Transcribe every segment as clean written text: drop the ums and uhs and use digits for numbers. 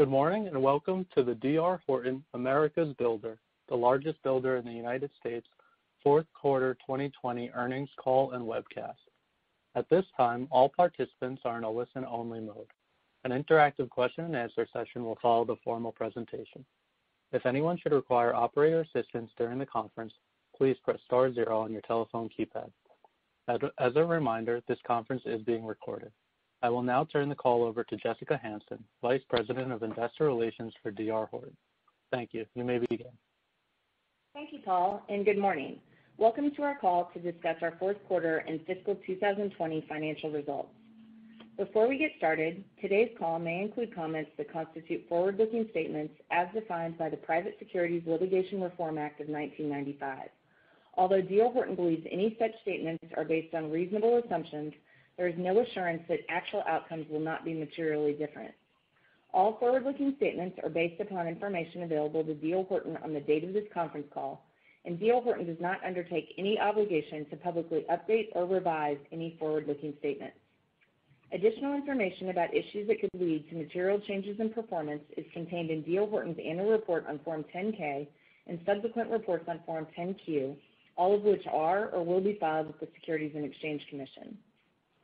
Good morning and welcome to the D.R. Horton, America's Builder, the largest builder in the United States, fourth quarter 2020 earnings call and webcast. At this time, all participants are in a listen-only mode. An interactive question and answer session will follow the formal presentation. If anyone should require operator assistance during the conference, please press star 0 on your telephone keypad. As a reminder, this conference is being recorded. I will now turn the call over to Jessica Hansen, Vice President of Investor Relations for D.R. Horton. Thank you. You may begin. Thank you, Paul, and good morning. Welcome to our call to discuss our fourth quarter and fiscal 2020 financial results. Before we get started, today's call may include comments that constitute forward-looking statements as defined by the Private Securities Litigation Reform Act of 1995. Although D.R. Horton believes any such statements are based on reasonable assumptions, there is no assurance that actual outcomes will not be materially different. All forward-looking statements are based upon information available to D.R. Horton on the date of this conference call, and D.R. Horton does not undertake any obligation to publicly update or revise any forward-looking statements. Additional information about issues that could lead to material changes in performance is contained in D.R. Horton's annual report on Form 10-K and subsequent reports on Form 10-Q, all of which are or will be filed with the Securities and Exchange Commission.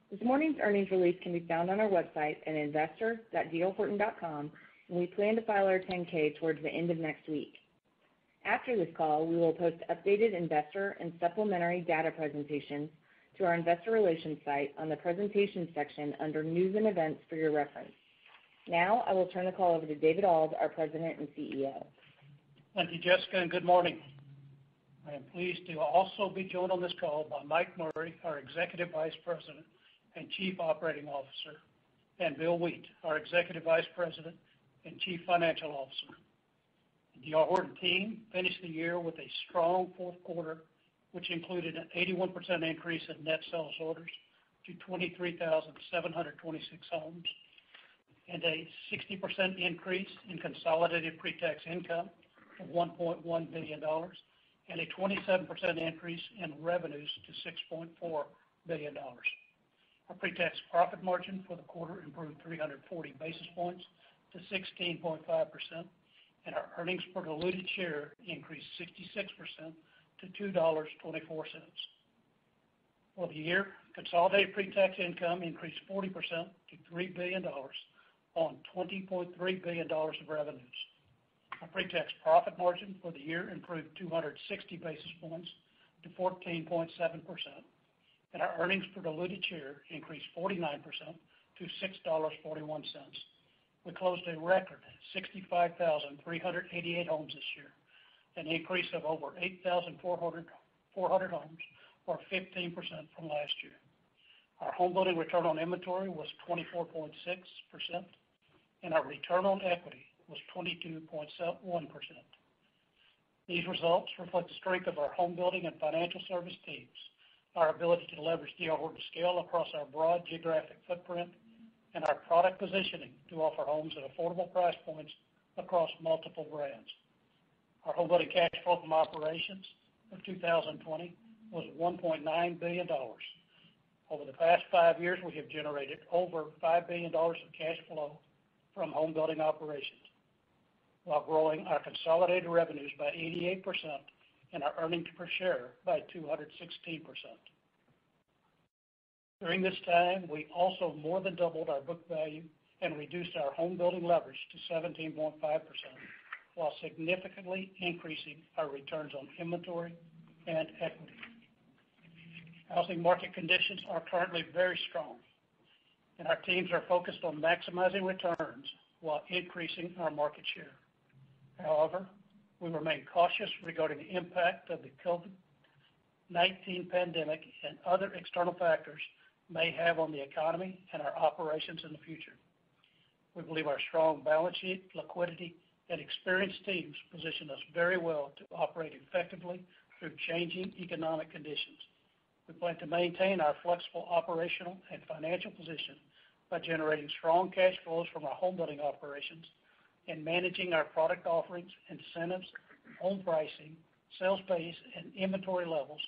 This morning's earnings release can be found on our website at investor.drhorton.com, and we plan to file our 10-K towards the end of next week. After this call, we will post updated investor and supplementary data presentations to our investor relations site on the presentations section under News and Events for your reference. Now, I will turn the call over to David Auld, our President and CEO. Thank you, Jessica, and good morning. I am pleased to also be joined on this call by Mike Murray, our Executive Vice President and Chief Operating Officer, and Bill Wheat, our Executive Vice President and Chief Financial Officer. The D.R. Horton team finished the year with a strong fourth quarter, which included an 81% increase in net sales orders to 23,726 homes, and a 60% increase in consolidated pre-tax income of $1.1 billion, and a 27% increase in revenues to $6.4 billion. Our pre-tax profit margin for the quarter improved 340 basis points to 16.5%, and our earnings per diluted share increased 66% to $2.24. For the year, consolidated pre-tax income increased 40% to $3 billion on $20.3 billion of revenues. Our pre-tax profit margin for the year improved 260 basis points to 14.7%. And our earnings per diluted share increased 49% to $6.41. We closed a record 65,388 homes this year, an increase of over 8,400 homes, or 15% from last year. Our home building return on inventory was 24.6%, and our return on equity was 22.1%. These results reflect the strength of our home building and financial service teams, our ability to leverage D.R. Horton's scale across our broad geographic footprint, and our product positioning to offer homes at affordable price points across multiple brands. Our home building cash flow from operations for 2020 was $1.9 billion. Over the past 5 years, we have generated over $5 billion of cash flow from home building operations, while growing our consolidated revenues by 88% and our earnings per share by 216%. During this time, we also more than doubled our book value and reduced our home building leverage to 17.5%, while significantly increasing our returns on inventory and equity. Housing market conditions are currently very strong, and our teams are focused on maximizing returns while increasing our market share. However, we remain cautious regarding the impact of the COVID-19 pandemic and other external factors may have on the economy and our operations in the future. We believe our strong balance sheet, liquidity, and experienced teams position us very well to operate effectively through changing economic conditions. We plan to maintain our flexible operational and financial position by generating strong cash flows from our home building operations and managing our product offerings, incentives, home pricing, sales pace, and inventory levels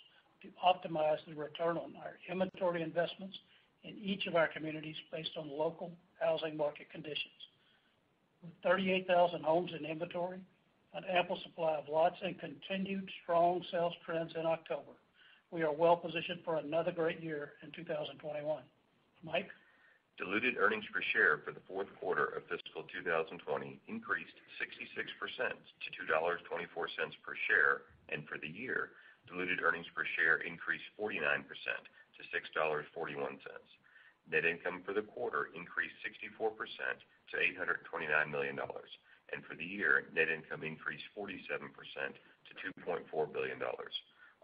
to optimize the return on our inventory investments in each of our communities based on local housing market conditions. With 38,000 homes in inventory, an ample supply of lots, and continued strong sales trends in October, we are well positioned for another great year in 2021. Mike? Diluted earnings per share for the fourth quarter of fiscal 2020 increased 66% to $2.24 per share, and for the year, diluted earnings per share increased 49% to $6.41. Net income for the quarter increased 64% to $829 million, and for the year, net income increased 47% to $2.4 billion.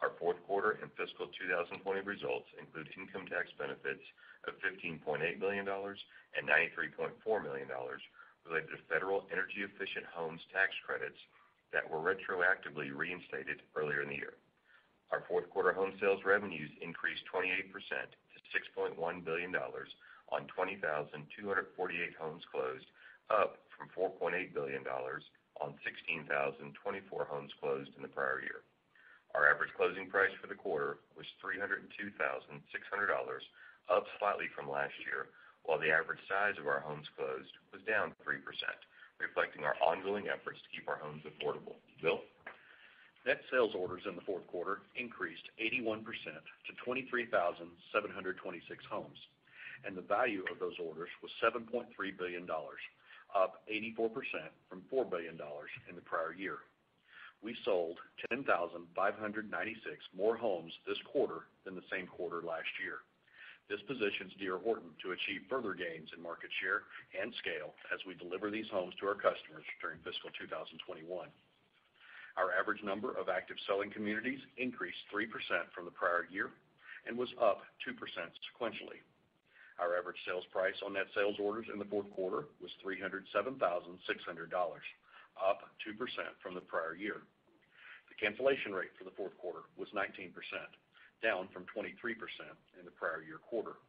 Our fourth quarter and fiscal 2020 results include income tax benefits of $15.8 million and $93.4 million related to federal energy-efficient homes tax credits that were retroactively reinstated earlier in the year. Our fourth quarter home sales revenues increased 28% to $6.1 billion on 20,248 homes closed, up from $4.8 billion on 16,024 homes closed in the prior year. Our average closing price for the quarter was $302,600, up slightly from last year, while the average size of our homes closed was down 3%, reflecting our ongoing efforts to keep our homes affordable. Bill? Net sales orders in the fourth quarter increased 81% to 23,726 homes, and the value of those orders was $7.3 billion, up 84% from $4 billion in the prior year. We sold 10,596 more homes this quarter than the same quarter last year. This positions D.R. Horton to achieve further gains in market share and scale as we deliver these homes to our customers during fiscal 2021. Our average number of active selling communities increased 3% from the prior year and was up 2% sequentially. Our average sales price on net sales orders in the fourth quarter was $307,600, up 2% from the prior year. The cancellation rate for the fourth quarter was 19%, down from 23% in the prior year quarter.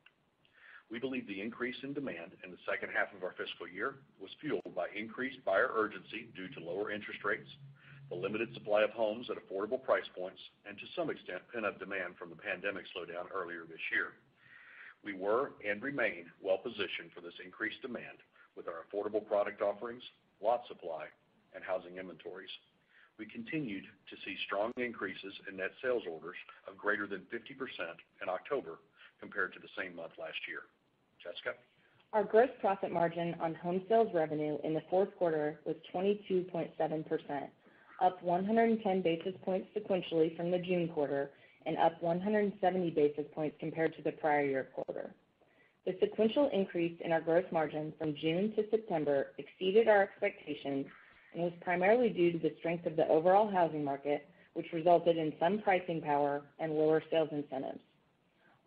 We believe the increase in demand in the second half of our fiscal year was fueled by increased buyer urgency due to lower interest rates, the limited supply of homes at affordable price points, and to some extent pent-up demand from the pandemic slowdown earlier this year. We were and remain well positioned for this increased demand with our affordable product offerings, lot supply, and housing inventories. We continued to see strong increases in net sales orders of greater than 50% in October compared to the same month last year. Jessica? Our gross profit margin on home sales revenue in the fourth quarter was 22.7%, up 110 basis points sequentially from the June quarter and up 170 basis points compared to the prior year quarter. The sequential increase in our gross margin from June to September exceeded our expectations and was primarily due to the strength of the overall housing market, which resulted in some pricing power and lower sales incentives.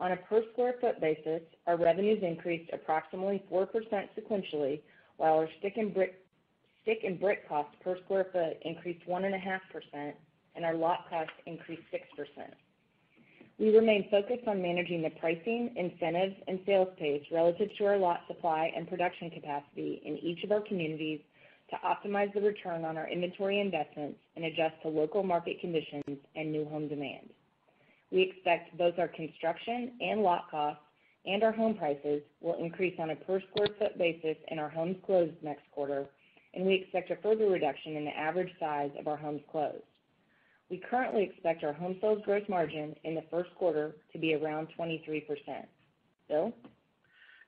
On a per square foot basis, our revenues increased approximately 4% sequentially, while our stick and brick cost per square foot increased 1.5%, and our lot cost increased 6%. We remain focused on managing the pricing, incentives, and sales pace relative to our lot supply and production capacity in each of our communities to optimize the return on our inventory investments and adjust to local market conditions and new home demand. We expect both our construction and lot costs and our home prices will increase on a per square foot basis in our homes closed next quarter, and we expect a further reduction in the average size of our homes closed. We currently expect our home sales gross margin in the first quarter to be around 23%. Bill?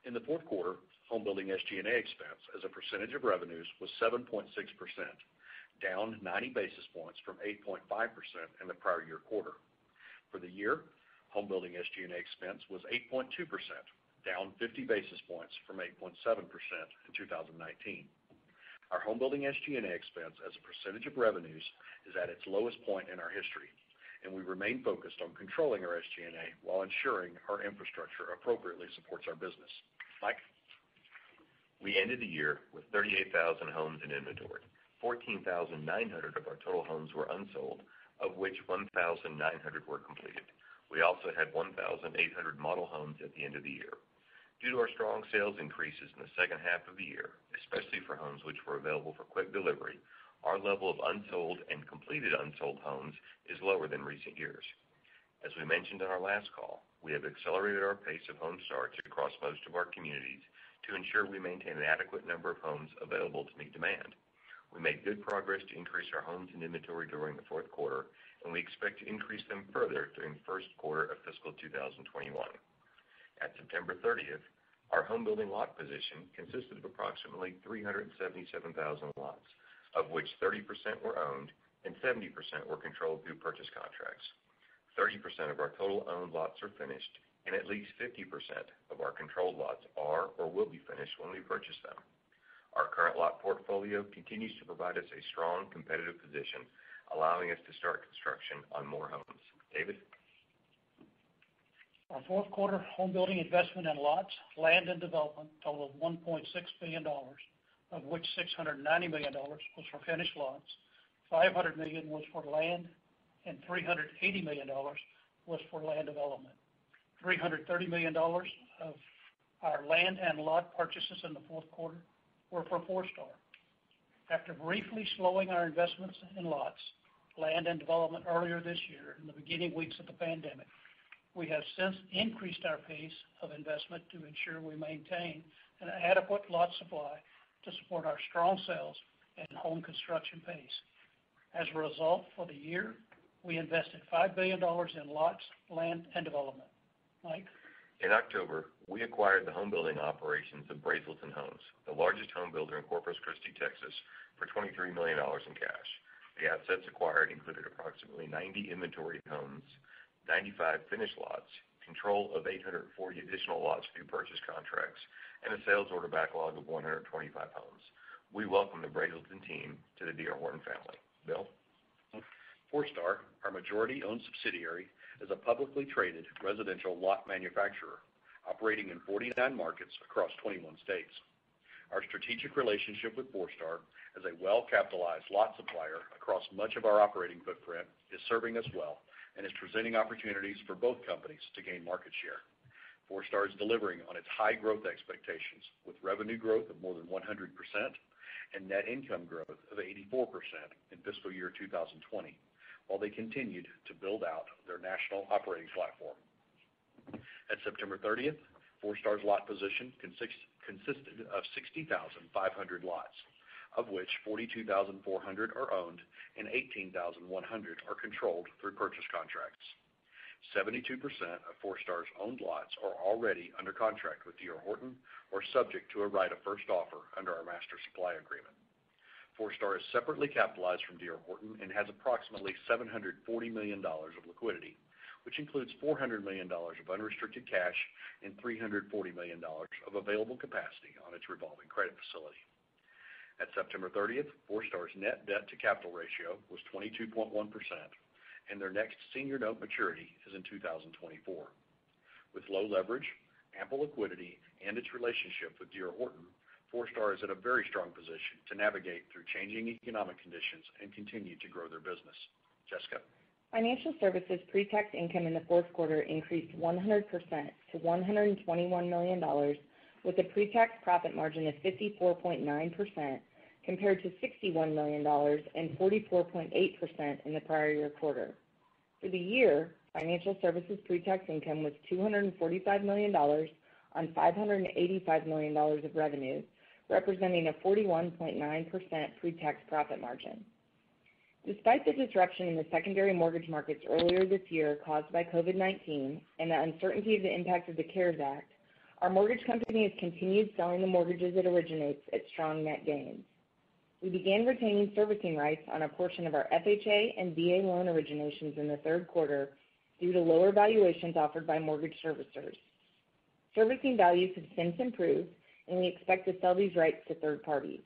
In the fourth quarter, home building SG&A expense as a percentage of revenues was 7.6%, down 90 basis points from 8.5% in the prior year quarter. For the year, home building SG&A expense was 8.2%, down 50 basis points from 8.7% in 2019. Our home building SG&A expense as a percentage of revenues is at its lowest point in our history, and we remain focused on controlling our SG&A while ensuring our infrastructure appropriately supports our business. Mike? We ended the year with 38,000 homes in inventory. 14,900 of our total homes were unsold, of which 1,900 were completed. We also had 1,800 model homes at the end of the year. Due to our strong sales increases in the second half of the year, especially for homes which were available for quick delivery, our level of unsold and completed unsold homes is lower than recent years. As we mentioned on our last call, we have accelerated our pace of home starts across most of our communities to ensure we maintain an adequate number of homes available to meet demand. We made good progress to increase our homes in inventory during the fourth quarter, and we expect to increase them further during the first quarter of fiscal 2021. At September 30th, our home building lot position consisted of approximately 377,000 lots, of which 30% were owned and 70% were controlled through purchase contracts. 30% of our total owned lots are finished, and at least 50% of our controlled lots are or will be finished when we purchase them. Our current lot portfolio continues to provide us a strong competitive position, allowing us to start construction on more homes. David? Our fourth quarter home building investment in lots, land, and development totaled $1.6 billion, of which $690 million was for finished lots, $500 million was for land, and $380 million was for land development. $330 million of our land and lot purchases in the fourth quarter were for Forestar. After briefly slowing our investments in lots, land, and development earlier this year in the beginning weeks of the pandemic, we have since increased our pace of investment to ensure we maintain an adequate lot supply to support our strong sales and home construction pace. As a result, for the year, we invested $5 billion in lots, land, and development. Mike? In October, we acquired the home building operations of Brazelton Homes, the largest home builder in Corpus Christi, Texas, for $23 million in cash. The assets acquired included approximately 90 inventory homes, 95 finished lots, control of 840 additional lots through purchase contracts, and a sales order backlog of 125 homes. We welcome the Brazelton team to the D.R. Horton family. Bill? Forestar, our majority-owned subsidiary, is a publicly traded residential lot manufacturer operating in 49 markets across 21 states. Our strategic relationship with Forestar as a well-capitalized lot supplier across much of our operating footprint is serving us well and is presenting opportunities for both companies to gain market share. Forestar is delivering on its high growth expectations with revenue growth of more than 100% and net income growth of 84% in fiscal year 2020, while they continued to build out their national operating platform. At September 30th, Forestar's lot position consisted of 60,500 lots, of which 42,400 are owned and 18,100 are controlled through purchase contracts. 72% of Forestar's owned lots are already under contract with D.R. Horton or subject to a right of first offer under our master supply agreement. Forestar is separately capitalized from D.R. Horton and has approximately $740 million of liquidity, which includes $400 million of unrestricted cash and $340 million of available capacity on its revolving credit facility. At September 30th, Forestar's net debt to capital ratio was 22.1%, and their next senior note maturity is in 2024. With low leverage, ample liquidity, and its relationship with D.R. Horton, Forestar is in a very strong position to navigate through changing economic conditions and continue to grow their business. Jessica? Financial services pre-tax income in the fourth quarter increased 100% to $121 million, with a pre-tax profit margin of 54.9%, compared to $61 million and 44.8% in the prior year quarter. For the year, financial services pre-tax income was $245 million on $585 million of revenue, representing a 41.9% pre-tax profit margin. Despite the disruption in the secondary mortgage markets earlier this year caused by COVID-19 and the uncertainty of the impact of the CARES Act, our mortgage company has continued selling the mortgages it originates at strong net gains. We began retaining servicing rights on a portion of our FHA and VA loan originations in the third quarter due to lower valuations offered by mortgage servicers. Servicing values have since improved, and we expect to sell these rights to third parties.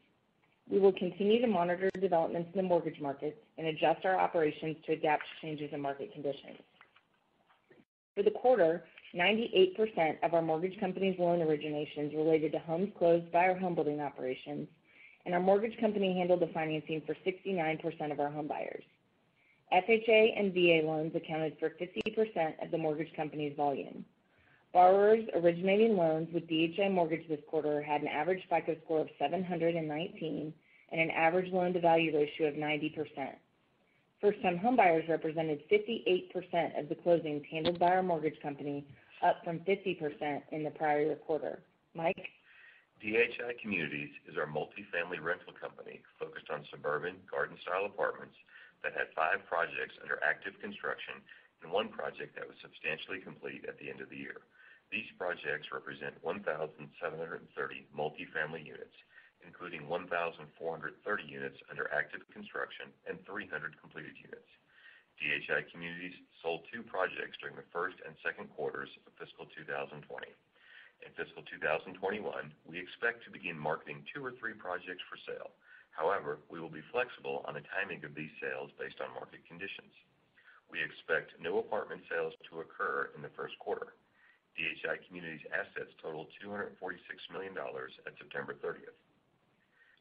We will continue to monitor developments in the mortgage markets and adjust our operations to adapt to changes in market conditions. For the quarter, 98% of our mortgage company's loan originations related to homes closed by our home building operations, and our mortgage company handled the financing for 69% of our home buyers. FHA and VA loans accounted for 50% of the mortgage company's volume. Borrowers originating loans with DHI Mortgage this quarter had an average FICO score of 719 and an average loan-to-value ratio of 90%. First-time homebuyers represented 58% of the closings handled by our mortgage company, up from 50% in the prior year quarter. Mike? DHI Communities is our multifamily rental company focused on suburban garden-style apartments that had 5 projects under active construction and 1 project that was substantially complete at the end of the year. These projects represent 1,730 multifamily units, including 1,430 units under active construction and 300 completed units. DHI Communities sold 2 projects during the first and second quarters of fiscal 2020. In fiscal 2021, we expect to begin marketing 2 or 3 projects for sale. However, we will be flexible on the timing of these sales based on market conditions. We expect no apartment sales to occur in the first quarter. DHI Communities assets total $246 million at September 30th.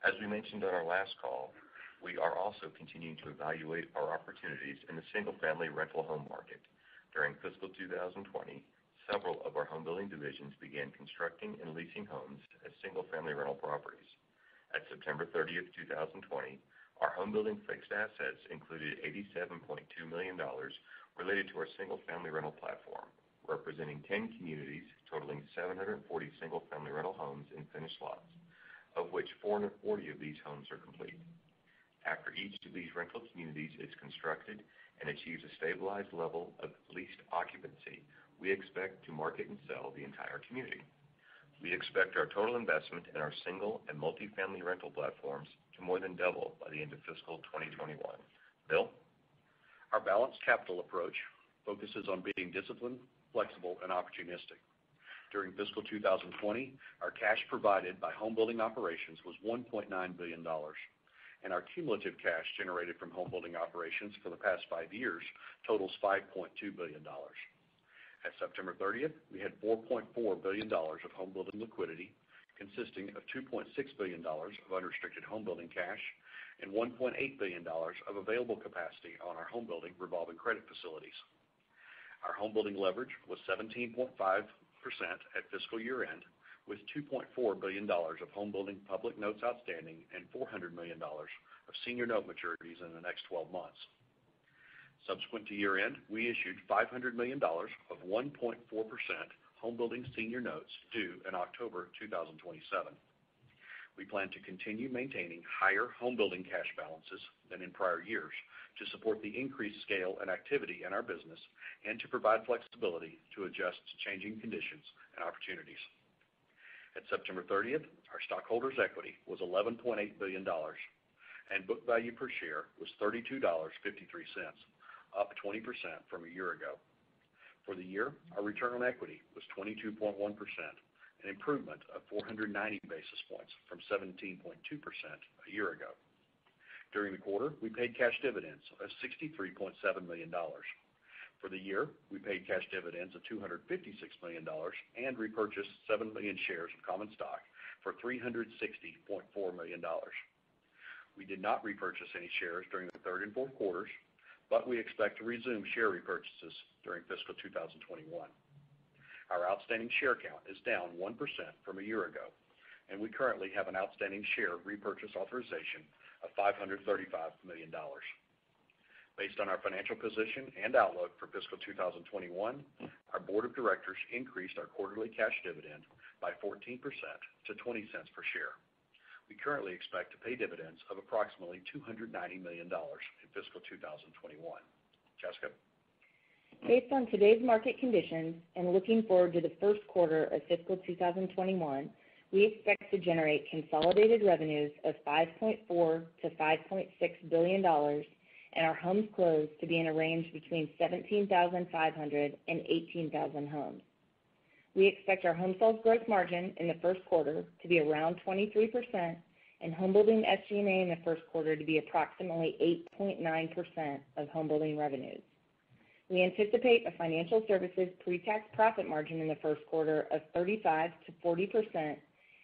As we mentioned on our last call, we are also continuing to evaluate our opportunities in the single-family rental home market. During fiscal 2020, several of our home building divisions began constructing and leasing homes as single-family rental properties. At September 30th, 2020, our home building fixed assets included $87.2 million related to our single-family rental platform, representing 10 communities totaling 740 single-family rental homes in finished lots, of which 440 of these homes are complete. After each of these rental communities is constructed and achieves a stabilized level of leased occupancy, we expect to market and sell the entire community. We expect our total investment in our single and multifamily rental platforms to more than double by the end of fiscal 2021. Bill? Our balanced capital approach focuses on being disciplined, flexible, and opportunistic. During fiscal 2020, our cash provided by home building operations was $1.9 billion. And our cumulative cash generated from home building operations for the past 5 years totals $5.2 billion. At September 30th, we had $4.4 billion of home building liquidity, consisting of $2.6 billion of unrestricted home building cash and $1.8 billion of available capacity on our home building revolving credit facilities. Our home building leverage was 17.5% at fiscal year end, with $2.4 billion of home building public notes outstanding and $400 million of senior note maturities in the next 12 months. Subsequent to year end, we issued $500 million of 1.4% home building senior notes due in October 2027. We plan to continue maintaining higher home building cash balances than in prior years to support the increased scale and activity in our business and to provide flexibility to adjust to changing conditions and opportunities. At September 30th, our stockholders' equity was $11.8 billion, and book value per share was $32.53, up 20% from a year ago. For the year, our return on equity was 22.1%, an improvement of 490 basis points from 17.2% a year ago. During the quarter, we paid cash dividends of $63.7 million. For the year, we paid cash dividends of $256 million and repurchased 7 million shares of common stock for $360.4 million. We did not repurchase any shares during the third and fourth quarters, but we expect to resume share repurchases during fiscal 2021. Our outstanding share count is down 1% from a year ago, and we currently have an outstanding share repurchase authorization of $535 million. Based on our financial position and outlook for fiscal 2021, our board of directors increased our quarterly cash dividend by 14% to 20 cents per share. We currently expect to pay dividends of approximately $290 million in fiscal 2021. Jessica? Based on today's market conditions and looking forward to the first quarter of fiscal 2021, we expect to generate consolidated revenues of $5.4 to $5.6 billion and our homes closed to be in a range between 17,500 and 18,000 homes. We expect our home sales gross margin in the first quarter to be around 23% and home building SG&A in the first quarter to be approximately 8.9% of home building revenues. We anticipate a financial services pre-tax profit margin in the first quarter of 35 to 40%,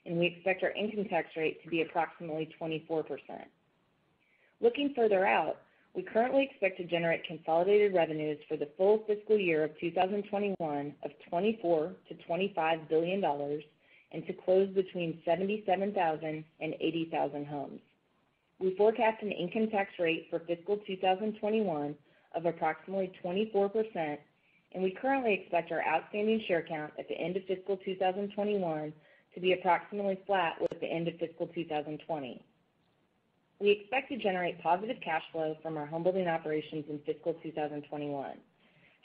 and we expect our income tax rate to be approximately 24%. Looking further out, we currently expect to generate consolidated revenues for the full fiscal year of 2021 of $24 to $25 billion and to close between 77,000 and 80,000 homes. We forecast an income tax rate for fiscal 2021 of approximately 24%, and we currently expect our outstanding share count at the end of fiscal 2021 to be approximately flat with the end of fiscal 2020. We expect to generate positive cash flow from our homebuilding operations in fiscal 2021.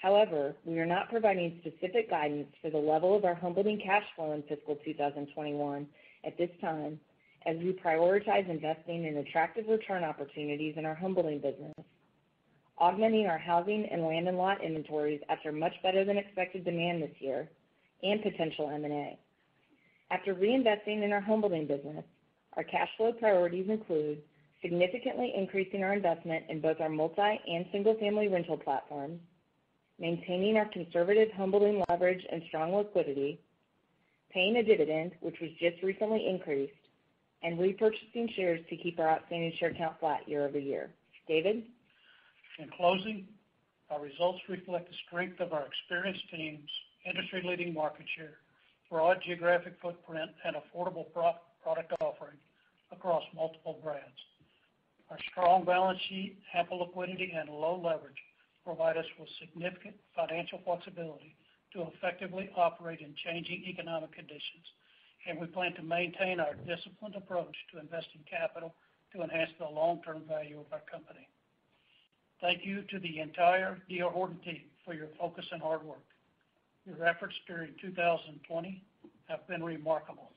However, we are not providing specific guidance for the level of our homebuilding cash flow in fiscal 2021 at this time, as we prioritize investing in attractive return opportunities in our homebuilding business, augmenting our housing and land and lot inventories after much better than expected demand this year, and potential M&A. After reinvesting in our homebuilding business, our cash flow priorities include significantly increasing our investment in both our multi and single-family rental platforms, maintaining our conservative homebuilding leverage and strong liquidity, paying a dividend, which was just recently increased, and repurchasing shares to keep our outstanding share count flat year over year. David? In closing, our results reflect the strength of our experienced teams, industry-leading market share, broad geographic footprint, and affordable product offering across multiple brands. Our strong balance sheet, ample liquidity, and low leverage provide us with significant financial flexibility to effectively operate in changing economic conditions, and we plan to maintain our disciplined approach to investing capital to enhance the long-term value of our company. Thank you to the entire D.R. Horton team for your focus and hard work. Your efforts during 2020 have been remarkable.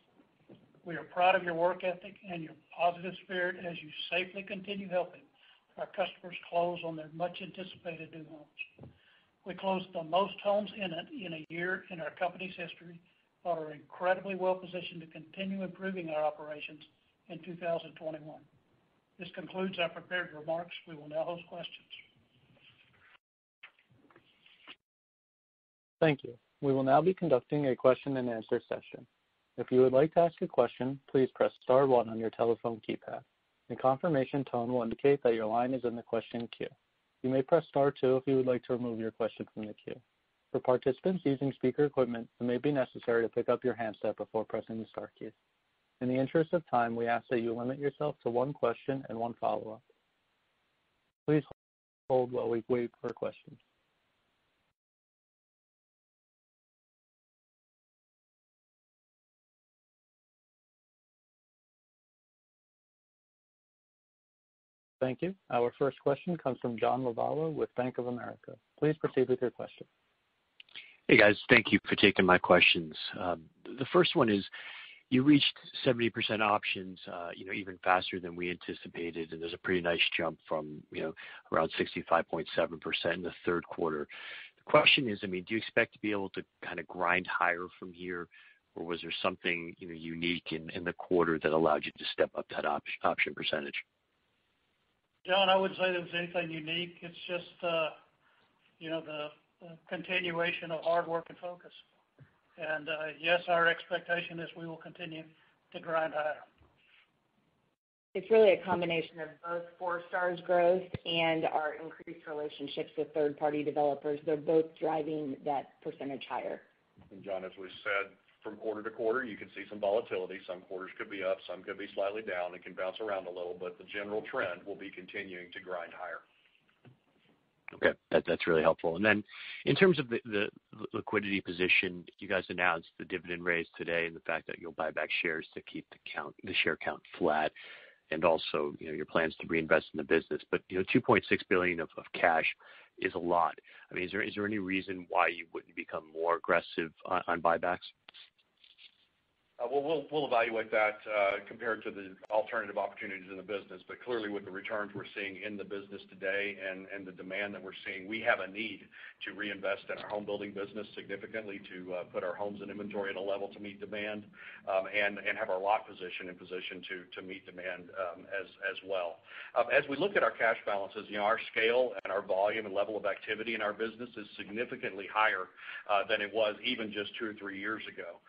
We are proud of your work ethic and your positive spirit as you safely continue helping our customers close on their much-anticipated new homes. We closed the most homes in a year in our company's history, but are incredibly well positioned to continue improving our operations in 2021. This concludes our prepared remarks. We will now host questions. Thank you. We will now be conducting a question and answer session. If you would like to ask a question, please press star 1 on your telephone keypad. A confirmation tone will indicate that your line is in the question queue. You may press star 2 if you would like to remove your question from the queue. For participants using speaker equipment, it may be necessary to pick up your handset before pressing the star keys. In the interest of time, we ask that you limit yourself to one question and one follow-up. Please hold while we wait for questions. Thank you. Our first question comes from John Lovallo with Bank of America. Please proceed with your question. Hey guys, thank you for taking my questions. The first one is, you reached 70% options, even faster than we anticipated, and there's a pretty nice jump from, around 65.7% in the third quarter. The question is, do you expect to be able to kind of grind higher from here, or was there something unique in the quarter that allowed you to step up that option percentage? John, I wouldn't say there was anything unique. It's just, the continuation of hard work and focus. And yes, our expectation is we will continue to grind higher. It's really a combination of both Forestar's growth and our increased relationships with third-party developers. They're both driving that percentage higher. And John, as we said, from quarter to quarter, you can see some volatility. Some quarters could be up, some could be slightly down. It can bounce around a little, but the general trend will be continuing to grind higher. Okay, that's really helpful. And then in terms of the liquidity position, you guys announced the dividend raise today and the fact that you'll buy back shares to keep the share count flat, and also your plans to reinvest in the business. But $2.6 billion of cash is a lot. Is there any reason why you wouldn't become more aggressive on buybacks? We'll evaluate that compared to the alternative opportunities in the business. But clearly, with the returns we're seeing in the business today and the demand that we're seeing, we have a need to reinvest in our home building business significantly to put our homes in inventory at a level to meet demand and have our lot position in position to meet demand as well. As we look at our cash balances, our scale and our volume and level of activity in our business is significantly higher than it was even just 2 or 3 years ago.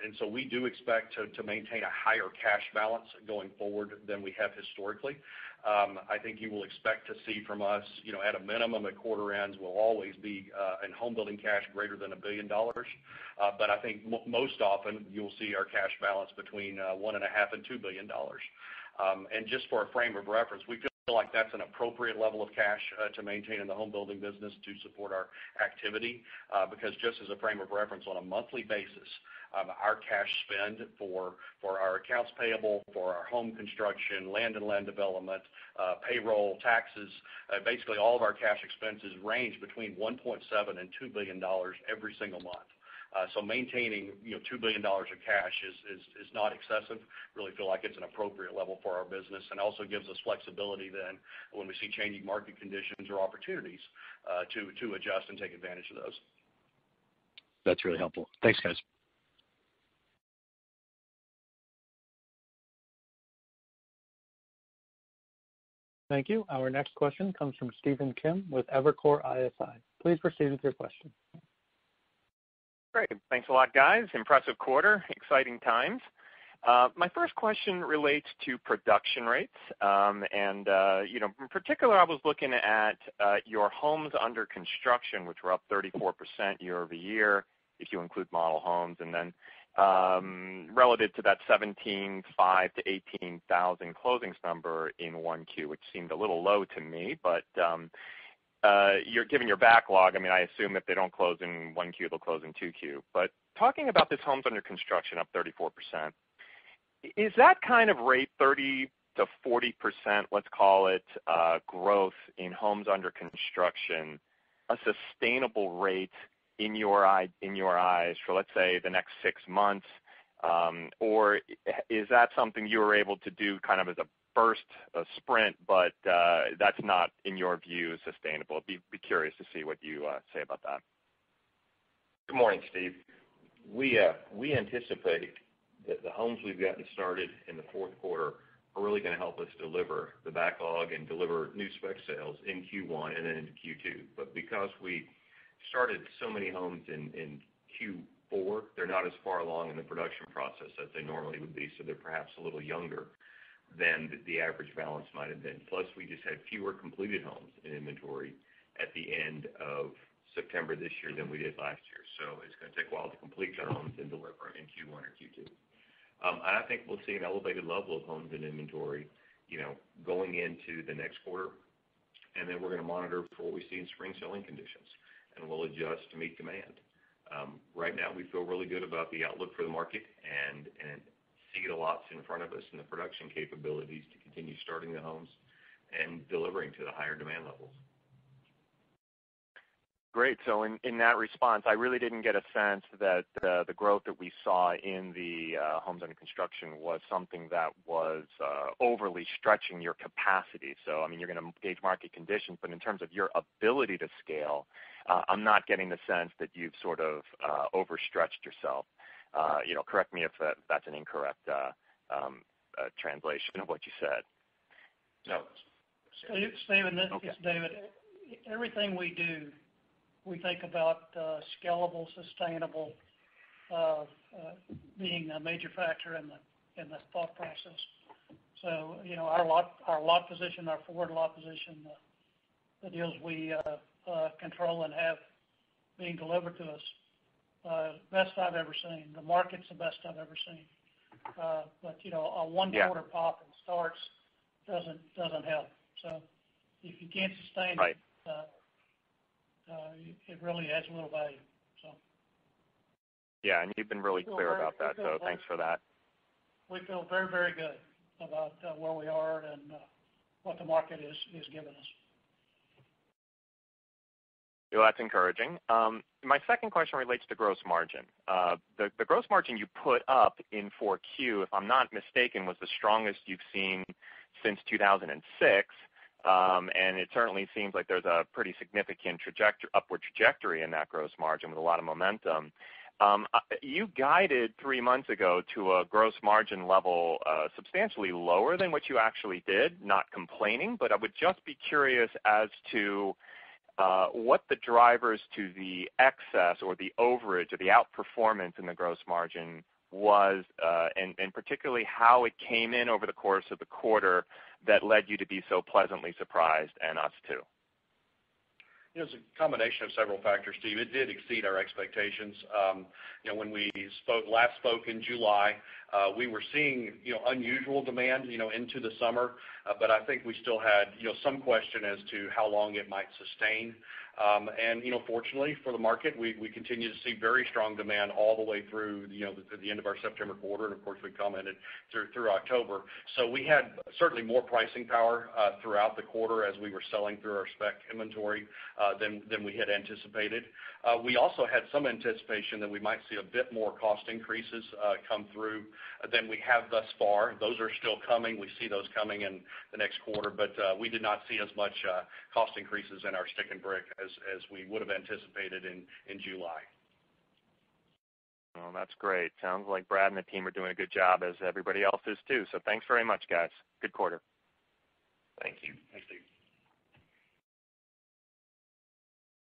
And so we do expect to maintain a higher cash balance going forward than we have historically. I think you will expect to see from us, at a minimum at quarter ends, will always be in home building cash greater than $1 billion. But I think most often you'll see our cash balance between $1.5 and $2 billion. And just for a frame of reference, we feel feel like that's an appropriate level of cash to maintain in the home building business to support our activity, because just as a frame of reference, on a monthly basis, our cash spend for our accounts payable, for our home construction, land and land development, payroll, taxes, basically all of our cash expenses range between $1.7 and $2 billion every single month. So maintaining $2 billion of cash is not excessive. Really feel like it's an appropriate level for our business, and also gives us flexibility then when we see changing market conditions or opportunities to adjust and take advantage of those. That's really helpful. Thanks, guys. Thank you. Our next question comes from Stephen Kim with Evercore ISI. Please proceed with your question. Great. Thanks a lot, guys. Impressive quarter. Exciting times. My first question relates to production rates. In particular, I was looking at your homes under construction, which were up 34% year over year, if you include model homes, and then relative to that 17,500 to 18,000 closings number in 1Q, which seemed a little low to me, but you're given your backlog. I mean, I assume if they don't close in 1Q, they'll close in 2Q. But talking about this homes under construction up 34%, is that kind of rate 30 to 40%, let's call it, growth in homes under construction, a sustainable rate in your eyes for, let's say, the next 6 months? Or is that something you were able to do kind of as a sprint, but that's not, in your view, sustainable? Be curious to see what you say about that. Good morning, Steve. We anticipate that the homes we've gotten started in the fourth quarter are really going to help us deliver the backlog and deliver new spec sales in Q1 and then into Q2. But because we started so many homes in Q4, they're not as far along in the production process as they normally would be, so they're perhaps a little younger than the average balance might have been. Plus, we just had fewer completed homes in inventory at the end of September this year than we did last year. So it's going to take a while to complete the homes and deliver in Q1 or Q2. And I think we'll see an elevated level of homes in inventory, going into the next quarter. And then we're going to monitor for what we see in spring selling conditions, and we'll adjust to meet demand. Right now, we feel really good about the outlook for the market and see the lots in front of us and the production capabilities to continue starting the homes and delivering to the higher demand levels. Great. So in that response, I really didn't get a sense that the growth that we saw in the homes under construction was something that was overly stretching your capacity. So, I mean, you're going to gauge market conditions, but in terms of your ability to scale, I'm not getting the sense that you've sort of overstretched yourself. Correct me if that's an incorrect translation of what you said. No. Stephen, it's David. Everything we do, we think about scalable, sustainable, being a major factor in the thought process. So, our lot position, our forward lot position, the deals we control and have being delivered to us, best I've ever seen. The market's the best I've ever seen. But a one quarter pop in starts doesn't help. So if you can't sustain it, it really adds a little value. So. Yeah, and you've been really clear about that, so thanks for that. We feel very, very good about where we are and what the market is giving us. Well, that's encouraging. My second question relates to gross margin. The gross margin you put up in 4Q, if I'm not mistaken, was the strongest you've seen since 2006. And it certainly seems like there's a pretty significant upward trajectory in that gross margin with a lot of momentum. You guided 3 months ago to a gross margin level substantially lower than what you actually did, not complaining, but I would just be curious as to what the drivers to the excess or the overage or the outperformance in the gross margin was, and particularly how it came in over the course of the quarter that led you to be so pleasantly surprised, and us too. It's a combination of several factors, Steve. It did exceed our expectations. When we last spoke in July, we were seeing, unusual demand, into the summer, but I think we still had, some question as to how long it might sustain. Fortunately for the market, we continue to see very strong demand all the way through, the end of our September quarter, and of course we commented through October. So we had certainly more pricing power throughout the quarter as we were selling through our spec inventory than we had anticipated. We also had some anticipation that we might see a bit more cost increases come through than we have thus far. Those are still coming. We see those coming in the next quarter, but we did not see as much cost increases in our stick and brick as we would have anticipated in July. Well, that's great. Sounds like Brad and the team are doing a good job, as everybody else is too. So thanks very much, guys. Good quarter. Thank you. Thanks, Steve.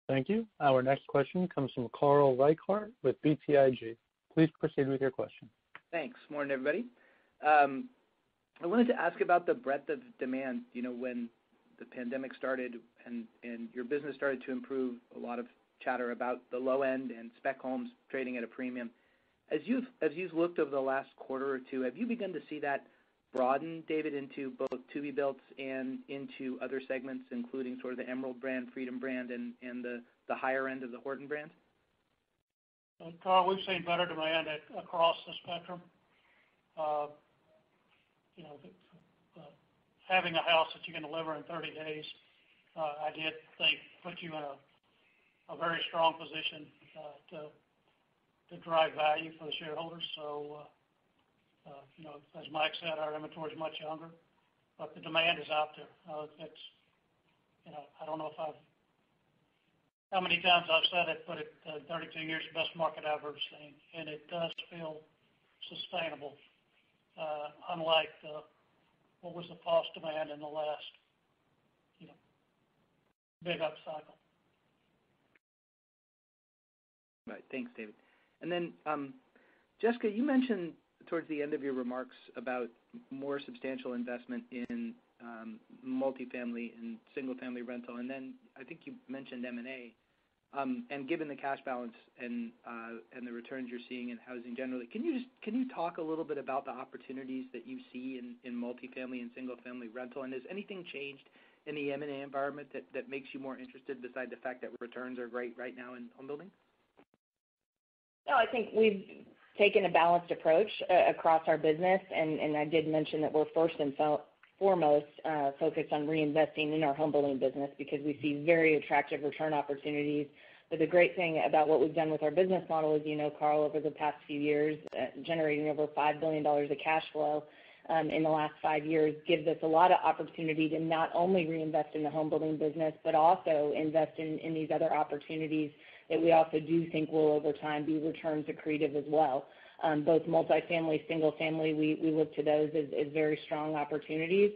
Thank you. Our next question comes from Carl Reichardt with BTIG. Please proceed with your question. Thanks. Morning, everybody. I wanted to ask about the breadth of demand. When the pandemic started and your business started to improve, a lot of chatter about the low end and spec homes trading at a premium. As you've looked over the last quarter or two, have you begun to see that broaden, David, into both to-be-builts and into other segments, including sort of the Emerald brand, Freedom brand, and the higher end of the Horton brand? Carl, we've seen better demand across the spectrum. Having a house that you can deliver in 30 days, I did think put you in a very strong position to drive value for the shareholders. So, as Mike said, our inventory is much younger, but the demand is out there. I don't know how many times I've said it, but 32 years, the best market I've ever seen, and it does feel sustainable, unlike what was the false demand in the last, big up cycle. Right. Thanks, David. And then, Jessica, you mentioned towards the end of your remarks about more substantial investment in multifamily and single-family rental, and then I think you mentioned M&A. And given the cash balance and the returns you're seeing in housing generally, can you talk a little bit about the opportunities that you see in multifamily and single-family rental? And has anything changed in the M&A environment that makes you more interested, besides the fact that returns are great right now in home building? No, I think we've taken a balanced approach across our business, and I did mention that we're first and foremost focused on reinvesting in our home building business because we see very attractive return opportunities. But the great thing about what we've done with our business model is, Carl, over the past few years, generating over $5 billion of cash flow in the last 5 years gives us a lot of opportunity to not only reinvest in the home building business, but also invest in these other opportunities that we also do think will over time be returns accretive as well. Both multifamily, single family, we look to those as very strong opportunities.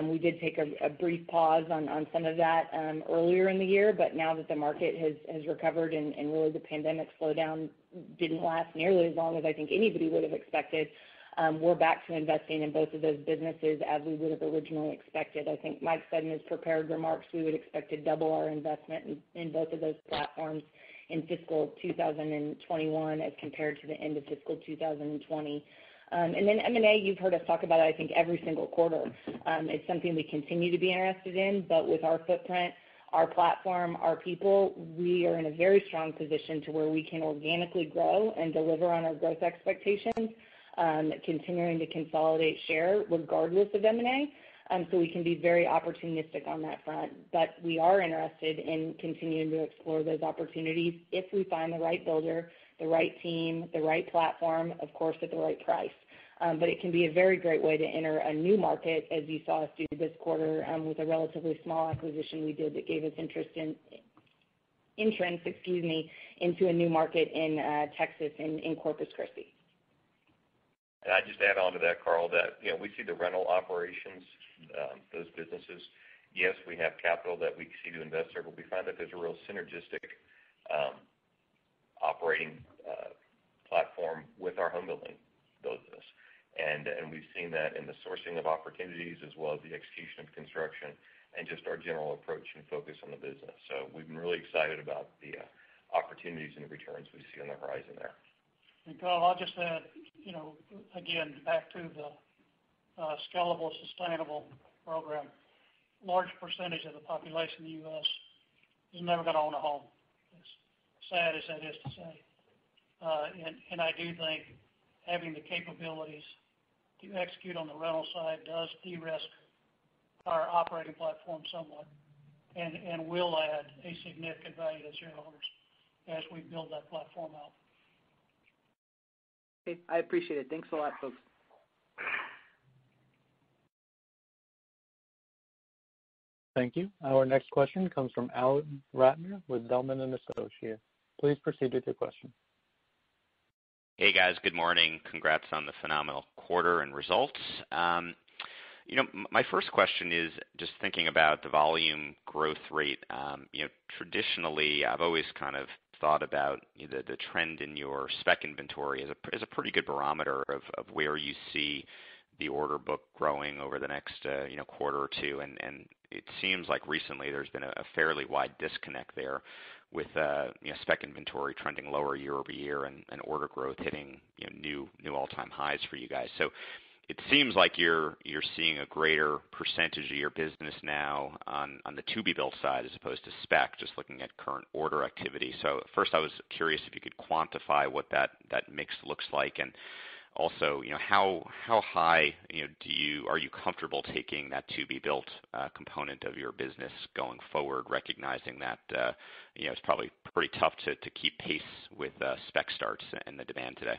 We did take a brief pause on some of that earlier in the year, but now that the market has recovered and really the pandemic slowdown didn't last nearly as long as I think anybody would have expected, we're back to investing in both of those businesses as we would have originally expected. I think Mike said in his prepared remarks we would expect to double our investment in both of those platforms in fiscal 2021 as compared to the end of fiscal 2020. And then M&A, you've heard us talk about it, I think, every single quarter. It's something we continue to be interested in, but with our footprint, our platform, our people, we are in a very strong position to where we can organically grow and deliver on our growth expectations, continuing to consolidate share regardless of M&A. So we can be very opportunistic on that front. But we are interested in continuing to explore those opportunities if we find the right builder, the right team, the right platform, of course, at the right price. But it can be a very great way to enter a new market, as you saw us do this quarter with a relatively small acquisition we did that gave us entrance into a new market in Texas in Corpus Christi. And I just add on to that, Carl, that we see the rental operations, those businesses. Yes, we have capital that we see to invest there, but we find that there's a real synergistic operating platform with our home building business. And we've seen that in the sourcing of opportunities as well as the execution of construction and just our general approach and focus on the business. So we've been really excited about the opportunities and the returns we see on the horizon there. And Carl, I'll just add, again, back to the scalable, sustainable program. Large percentage of the population in the U.S. is never going to own a home, as sad as that is to say. And I do think having the capabilities to execute on the rental side does de-risk our operating platform somewhat and will add a significant value to shareholders as we build that platform out. Okay, I appreciate it. Thanks a lot, folks. Thank you. Our next question comes from Alan Ratner with Zelman & Associates. Please proceed with your question. Hey, guys. Good morning. Congrats on the phenomenal quarter and results. My first question is just thinking about the volume growth rate. Traditionally, I've always kind of thought about the trend in your spec inventory as a pretty good barometer of where you see the order book growing over the next quarter or two, and it seems like recently there's been a fairly wide disconnect there with spec inventory trending lower year over year and order growth hitting new all-time highs for you guys. So it seems like you're seeing a greater percentage of your business now on the to-be-built side as opposed to spec, just looking at current order activity. So first, I was curious if you could quantify what that mix looks like, and also, how high are you comfortable taking that to-be-built component of your business going forward, recognizing that it's probably pretty tough to keep pace with spec starts and the demand today?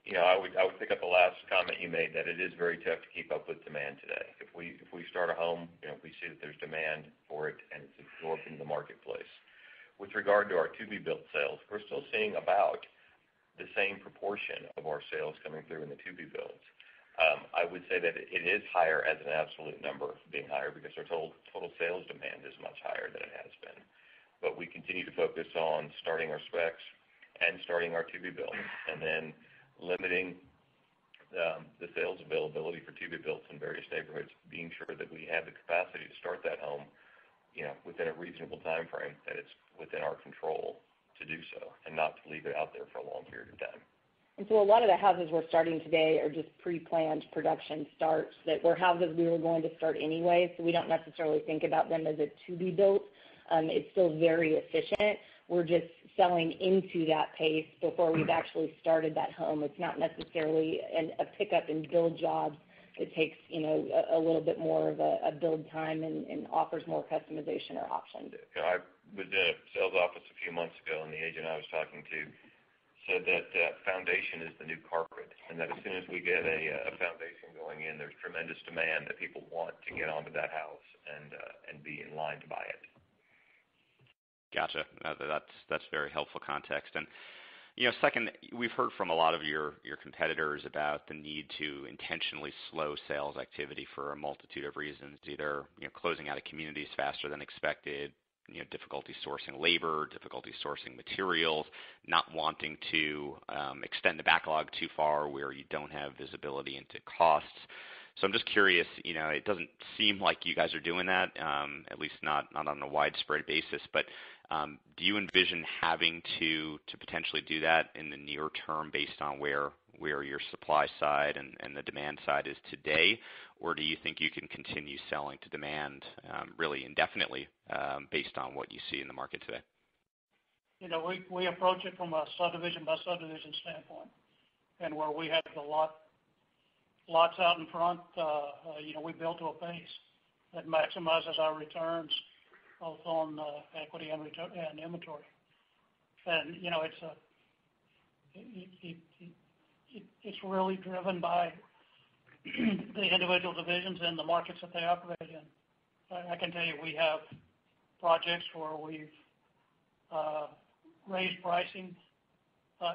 I would pick up the last comment you made, that it is very tough to keep up with demand today. If we start a home, we see that there's demand for it and it's absorbed into the marketplace. With regard to our to-be-built sales, we're still seeing about the same proportion of our sales coming through in the to-be-builds. I would say that it is higher as an absolute number, being higher because our total sales demand is much higher than it has been. But we continue to focus on starting our specs and starting our to-be-builds, and then limiting the sales availability for to-be-builds in various neighborhoods, being sure that we have the capacity to start that home, within a reasonable time frame, that it's within our control to do so and not to leave it out there for a long period of time. And so a lot of the houses we're starting today are just pre-planned production starts that were houses we were going to start anyway, so we don't necessarily think about them as a to-be-built. It's still very efficient. We're just selling into that pace before we've actually started that home. It's not necessarily a pickup and build job. It takes, a little bit more of a build time and offers more customization or options. I was in a sales office a few months ago, and the agent I was talking to said that foundation is the new carpet, and that as soon as we get a foundation going in, there's tremendous demand that people want to get onto that house and be in line to buy it. Gotcha. That's very helpful context. And second, we've heard from a lot of your competitors about the need to intentionally slow sales activity for a multitude of reasons, either closing out of communities faster than expected, difficulty sourcing labor, difficulty sourcing materials, not wanting to extend the backlog too far where you don't have visibility into costs. So I'm just curious, it doesn't seem like you guys are doing that, at least not on a widespread basis, but do you envision having to potentially do that in the near term based on where your supply side and the demand side is today, or do you think you can continue selling to demand really indefinitely based on what you see in the market today? We approach it from a subdivision by subdivision standpoint, and where we have the lots out in front, we build to a pace that maximizes our returns both on equity and inventory. And it's really driven by the individual divisions and the markets that they operate in. I can tell you we have projects where we've raised pricing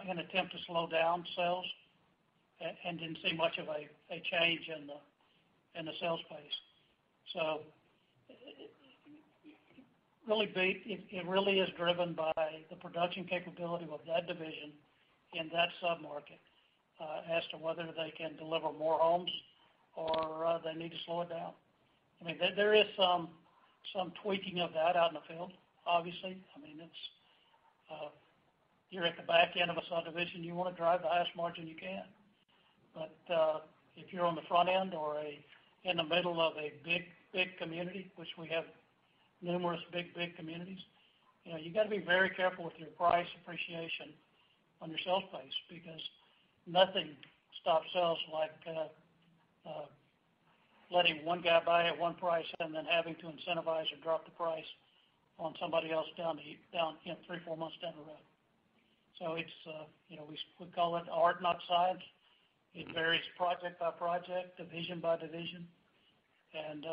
in an attempt to slow down sales and didn't see much of a change in the sales pace. So it really is driven by the production capability of that division in that submarket. as to whether they can deliver more homes or they need to slow it down. I mean, there is some tweaking of that out in the field, obviously. I mean, it's you're at the back end of a subdivision, you want to drive the highest margin you can. But if you're on the front end or in the middle of a big community, which we have numerous big communities, you got to be very careful with your price appreciation on your sales pace, because nothing stops sales like letting one guy buy at one price and then having to incentivize or drop the price on somebody else down 3-4 months down the road. So it's we call it art, not science. It varies project by project, division by division, and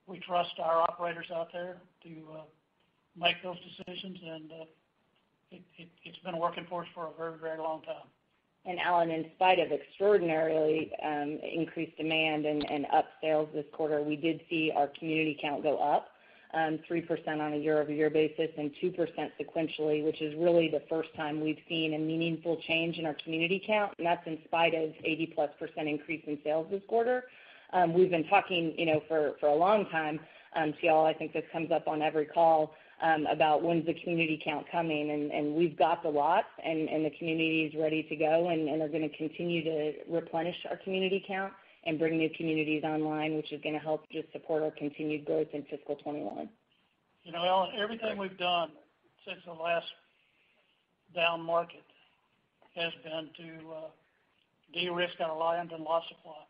we trust our operators out there to make those decisions, and it's been working for us for a very, very long time. And Alan, in spite of extraordinarily increased demand and up sales this quarter, we did see our community count go up 3% on a year-over-year basis and 2% sequentially, which is really the first time we've seen a meaningful change in our community count, and that's in spite of 80+% increase in sales this quarter. We've been talking, for a long time to y'all. I think this comes up on every call about when's the community count coming, and we've got the lots, and the community is ready to go, and are going to continue to replenish our community count and bring new communities online, which is going to help just support our continued growth in fiscal 21. Ellen, everything we've done since the last down market has been to de-risk our land and lot supply.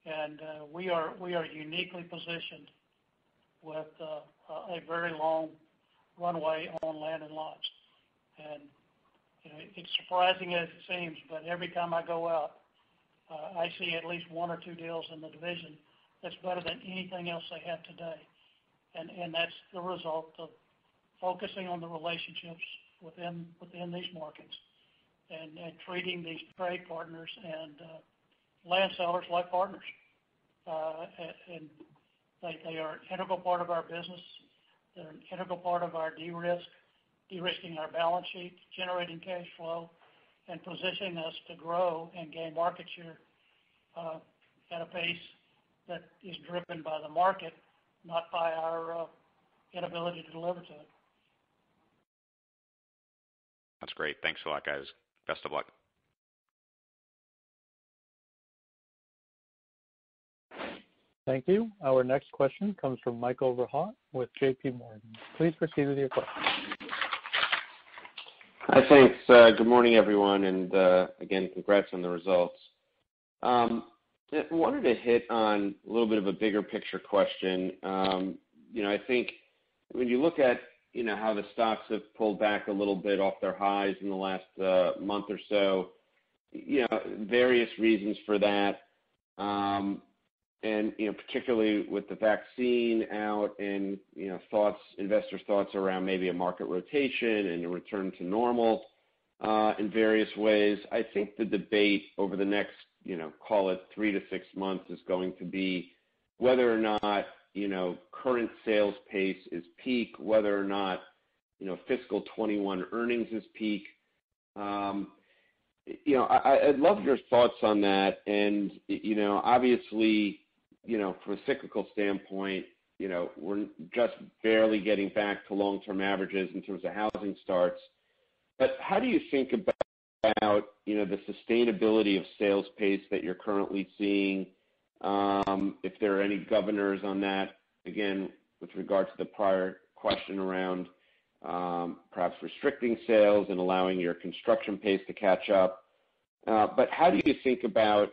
And we are uniquely positioned with a very long runway on land and lots. And it's surprising as it seems, but every time I go out, I see at least 1 or 2 deals in the division that's better than anything else they have today. And that's the result of focusing on the relationships within these markets and treating these trade partners and land sellers like partners. And they are an integral part of our business. They're an integral part of our de-risking our balance sheet, generating cash flow, and positioning us to grow and gain market share at a pace that is driven by the market, not by our inability to deliver to it. That's great. Thanks a lot, guys. Best of luck. Thank you. Our next question comes from Michael Rehaut with J.P. Morgan. Please proceed with your question. Hi, thanks. Good morning, everyone, and again, congrats on the results. I wanted to hit on a little bit of a bigger picture question. I think when you look at how the stocks have pulled back a little bit off their highs in the last month or so, various reasons for that, and particularly with the vaccine out and investors' thoughts around maybe a market rotation and a return to normal in various ways. I think the debate over the next call it 3 to 6 months is going to be whether or not current sales pace is peak, whether or not fiscal 21 earnings is peak. I'd love your thoughts on that. And obviously, from a cyclical standpoint, we're just barely getting back to long-term averages in terms of housing starts. But how do you think about the sustainability of sales pace that you're currently seeing? If there are any governors on that, again, with regard to the prior question around perhaps restricting sales and allowing your construction pace to catch up. But how do you think about,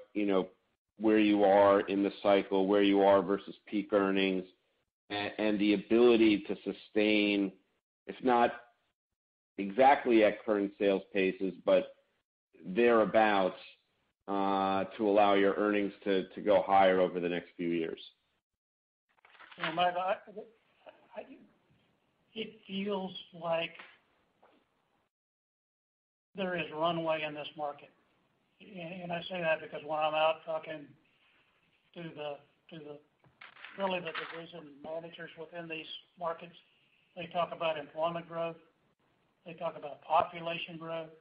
where you are in the cycle, where you are versus peak earnings, and the ability to sustain, if not exactly at current sales paces, but thereabouts, to allow your earnings to go higher over the next few years? Mike, it feels like there is runway in this market. And I say that because when I'm out talking to the division managers within these markets, they talk about employment growth, they talk about population growth,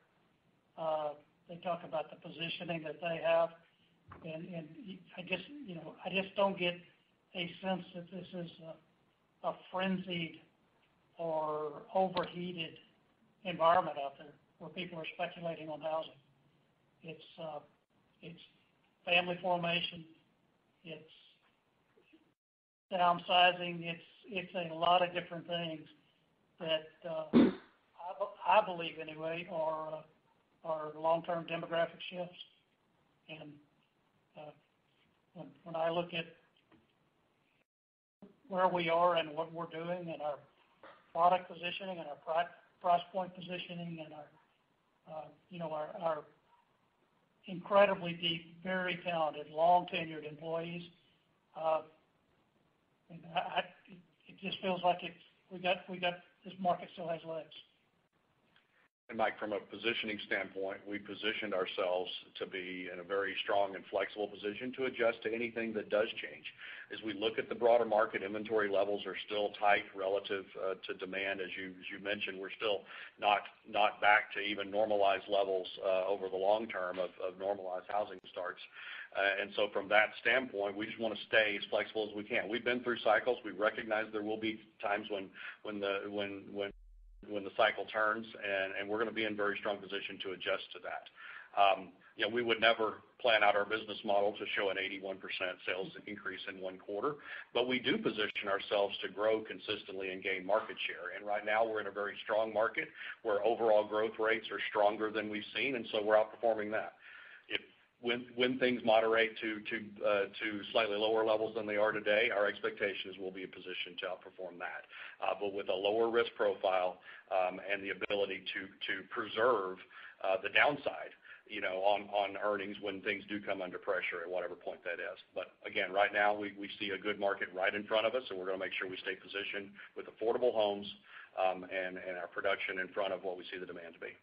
They talk about the positioning that they have, and I just don't get a sense that this is a frenzied or overheated environment out there where people are speculating on housing. It's family formation, it's downsizing, it's a lot of different things that I believe anyway are long-term demographic shifts. And when I look at where we are and what we're doing and our product positioning and our price point positioning and our incredibly deep, very talented, long-tenured employees, and it just feels like we got this market still has legs. And Mike, from a positioning standpoint, we positioned ourselves to be in a very strong and flexible position to adjust to anything that does change. As we look at the broader market, inventory levels are still tight relative to demand. As you mentioned, we're still not back to even normalized levels over the long term of normalized housing starts. And so from that standpoint, we just want to stay as flexible as we can. We've been through cycles. We recognize there will be times when the cycle turns, and we're going to be in very strong position to adjust to that. We would never plan out our business model to show an 81% sales increase in one quarter, but we do position ourselves to grow consistently and gain market share. And right now we're in a very strong market where overall growth rates are stronger than we've seen, and so we're outperforming that. When things moderate to slightly lower levels than they are today, our expectation is we'll be in position to outperform that. But with a lower risk profile and the ability to preserve the downside, on earnings when things do come under pressure at whatever point that is. But again, right now we see a good market right in front of us, and we're going to make sure we stay positioned with affordable homes and our production in front of what we see the demand to be.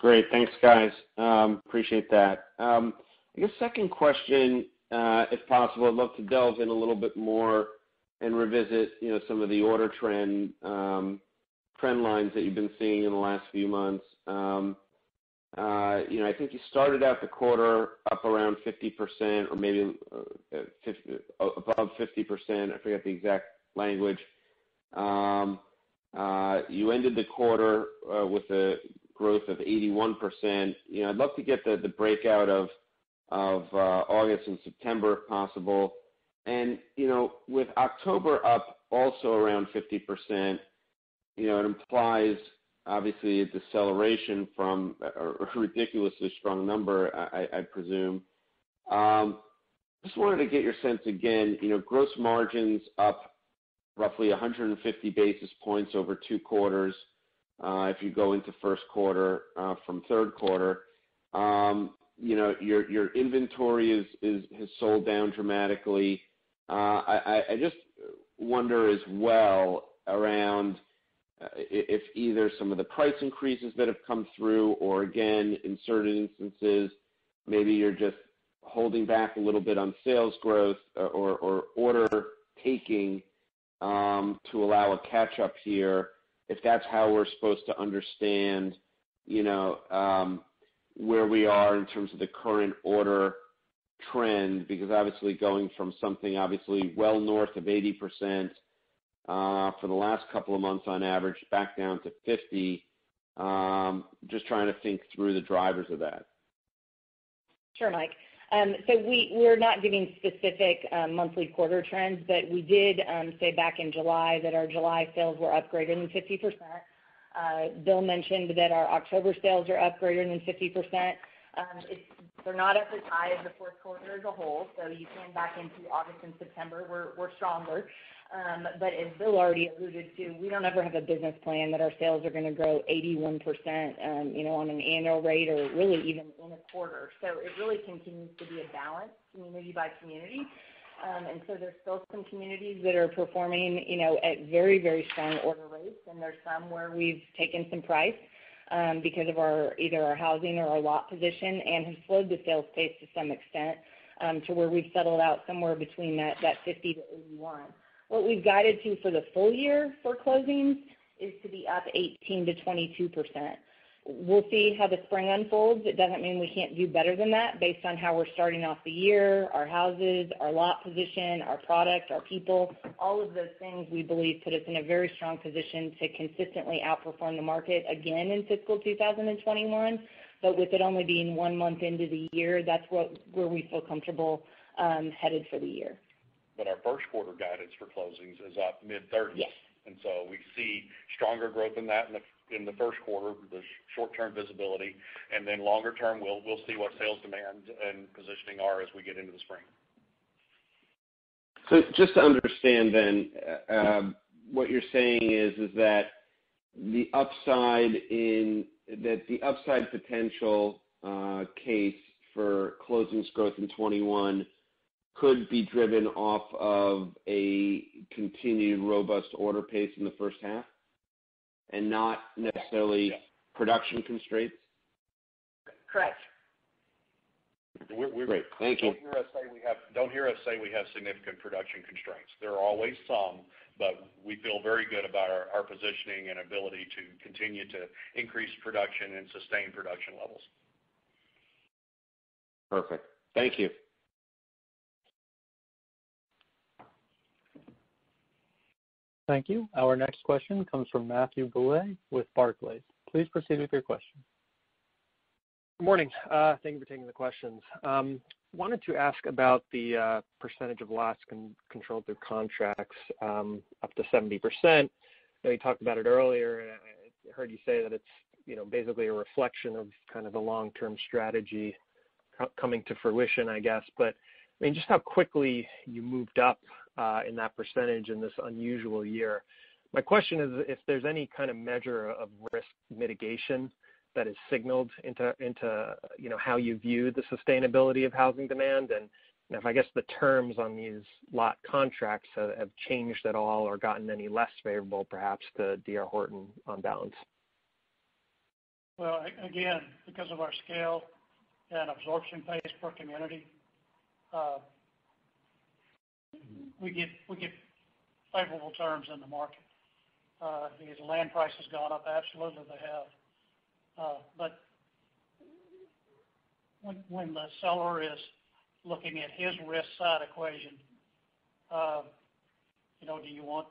Great. Thanks, guys. Appreciate that. I guess second question, if possible, I'd love to delve in a little bit more and revisit, some of the order trend lines that you've been seeing in the last few months. I think you started out the quarter up around 50% or maybe above 50%. I forget the exact language. You ended the quarter with a growth of 81%. I'd love to get the breakout of August and September if possible. And, with October up also around 50%, it implies obviously a deceleration from a ridiculously strong number, I presume. Just wanted to get your sense again, gross margins up roughly 150 basis points over 2 quarters. If you go into first quarter from third quarter, your inventory has sold down dramatically. I just wonder as well around if either some of the price increases that have come through, or again, in certain instances, maybe you're just holding back a little bit on sales growth or order taking to allow a catch up here. If that's how we're supposed to understand, where we are in terms of the current order trend, because obviously going from something obviously well north of 80% for the last couple of months on average back down to 50, just trying to think through the drivers of that. Sure, Mike. So we're not giving specific monthly quarter trends, but we did say back in July that our July sales were up greater than 50%. Bill mentioned that our October sales are up greater than 50%. They're not up as high as the fourth quarter as a whole, so you can back into August and September, we're stronger. But as Bill already alluded to, we don't ever have a business plan that our sales are going to grow 81%, on an annual rate or really even in a quarter. So it really continues to be a balance, community by community. And so there's still some communities that are performing, at very, very strong order rates, and there's some where we've taken some price because of either our housing or our lot position, and have slowed the sales pace to some extent to where we've settled out somewhere between that 50 to 81. What we've guided to for the full year for closings is to be up 18 to 22%. we'll see how the spring unfolds. It doesn't mean we can't do better than that based on how we're starting off the year, our houses, our lot position, our product, our people. All of those things we believe put us in a very strong position to consistently outperform the market again in fiscal 2021. But with it only being 1 month into the year, that's where we feel comfortable headed for the year. But our first quarter guidance for closings is up mid-30s. Yes. And so we see stronger growth in that in the first quarter, the short-term visibility, and then longer term, we'll see what sales demand and positioning are as we get into the spring. So just to understand then, what you're saying is that the upside potential case for closings growth in 21 could be driven off of a continued robust order pace in the first half and not necessarily production constraints? Correct. Great. Thank you. Don't hear us say we have significant production constraints. There are always some, but we feel very good about our positioning and ability to continue to increase production and sustain production levels. Perfect. Thank you. Thank you. Our next question comes from Matthew Bouley with Barclays. Please proceed with your question. Good morning. Thank you for taking the questions. Wanted to ask about the percentage of lots controlled through contracts up to 70%. I know you talked about it earlier, and I heard you say that it's basically a reflection of kind of the long-term strategy coming to fruition, I guess. But I mean, just how quickly you moved up in that percentage in this unusual year. My question is if there's any kind of measure of risk mitigation that is signaled into how you view the sustainability of housing demand, and if I guess the terms on these lot contracts have changed at all or gotten any less favorable perhaps to D.R. Horton on balance. Well, again, because of our scale and absorption pace per community, we get favorable terms in the market. Because land prices gone up, absolutely they have. But when the seller is looking at his risk side equation, do you want